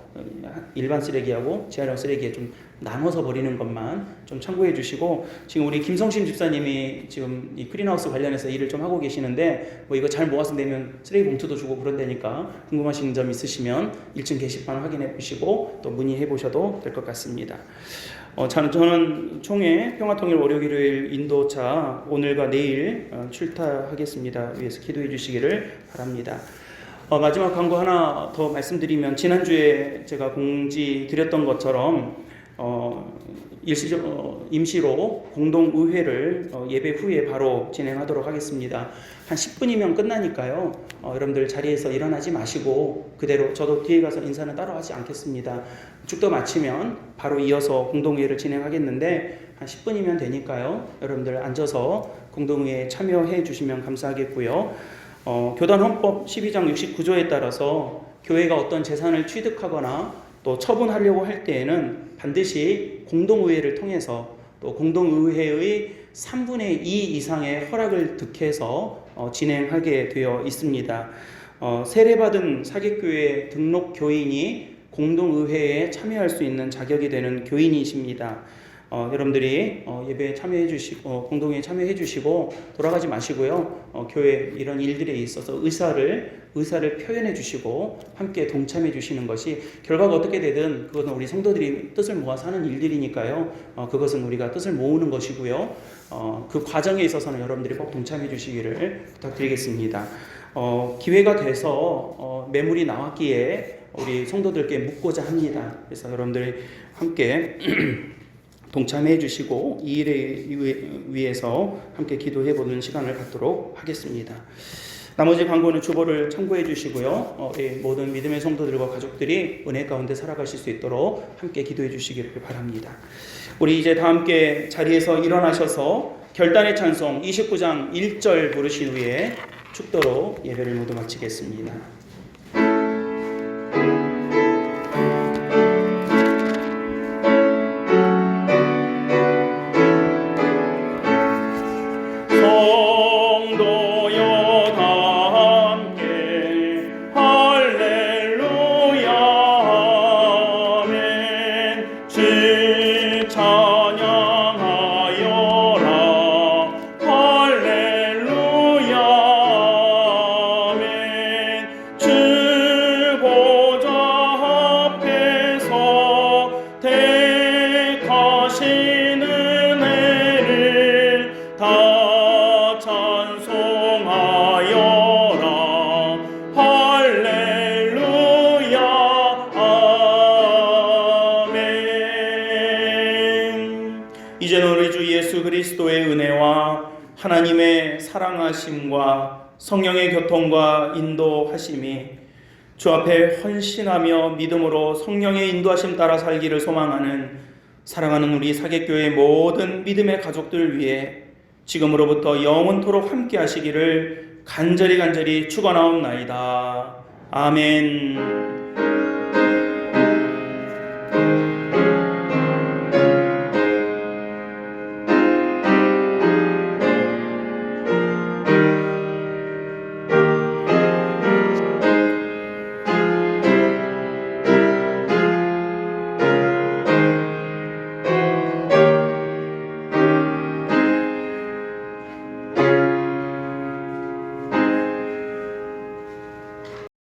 일반 쓰레기하고 재활용 쓰레기에 좀 나눠서 버리는 것만 좀 참고해 주시고, 지금 우리 김성신 집사님이 지금 이 크린하우스 관련해서 일을 좀 하고 계시는데 이거 잘 모아서 내면 쓰레기 봉투도 주고 그런다니까 궁금하신 점 있으시면 1층 게시판 확인해 보시고 또 문의해 보셔도 될 것 같습니다. 저는 총회 평화통일 월요일요일 인도차 오늘과 내일 출타하겠습니다. 위해서 기도해 주시기를 바랍니다. 마지막 광고 하나 더 말씀드리면, 지난주에 제가 공지 드렸던 것처럼 임시로 공동의회를 예배 후에 바로 진행하도록 하겠습니다. 한 10분이면 끝나니까요. 여러분들 자리에서 일어나지 마시고 그대로, 저도 뒤에 가서 인사는 따로 하지 않겠습니다. 축도 마치면 바로 이어서 공동회의를 진행하겠는데 한 10분이면 되니까요. 여러분들 앉아서 공동회의에 참여해 주시면 감사하겠고요. 교단헌법 12장 69조에 따라서 교회가 어떤 재산을 취득하거나 또 처분하려고 할 때에는 반드시 공동의회를 통해서 또 공동의회의 3분의 2 이상의 허락을 득해서 진행하게 되어 있습니다. 세례받은 사개교회 등록 교인이 공동의회에 참여할 수 있는 자격이 되는 교인이십니다. 여러분들이 예배에 참여해 주시고 공동회에 참여해 주시고 돌아가지 마시고요. 교회 이런 일들에 있어서 의사를 표현해 주시고 함께 동참해 주시는 것이, 결과가 어떻게 되든 그것은 우리 성도들이 뜻을 모아서 하는 일들이니까요. 그것은 우리가 뜻을 모으는 것이고요. 그 과정에 있어서는 여러분들이 꼭 동참해 주시기를 부탁드리겠습니다. 기회가 돼서 매물이 나왔기에 우리 성도들께 묻고자 합니다. 그래서 여러분들이 함께 동참해 주시고 이 일에 위해서 함께 기도해 보는 시간을 갖도록 하겠습니다. 나머지 광고는 주보를 참고해 주시고요. 모든 믿음의 성도들과 가족들이 은혜 가운데 살아가실 수 있도록 함께 기도해 주시기를 바랍니다. 우리 이제 다 함께 자리에서 일어나셔서 결단의 찬송 29장 1절 부르신 후에 축도로 예배를 모두 마치겠습니다. 이제는 우리 주 예수 그리스도의 은혜와 하나님의 사랑하심과 성령의 교통과 인도하심이 주 앞에 헌신하며 믿음으로 성령의 인도하심 따라 살기를 소망하는 사랑하는 우리 사개교회 모든 믿음의 가족들 위해 지금으로부터 영원토록 함께 하시기를 간절히 축원하옵나이다. 아멘.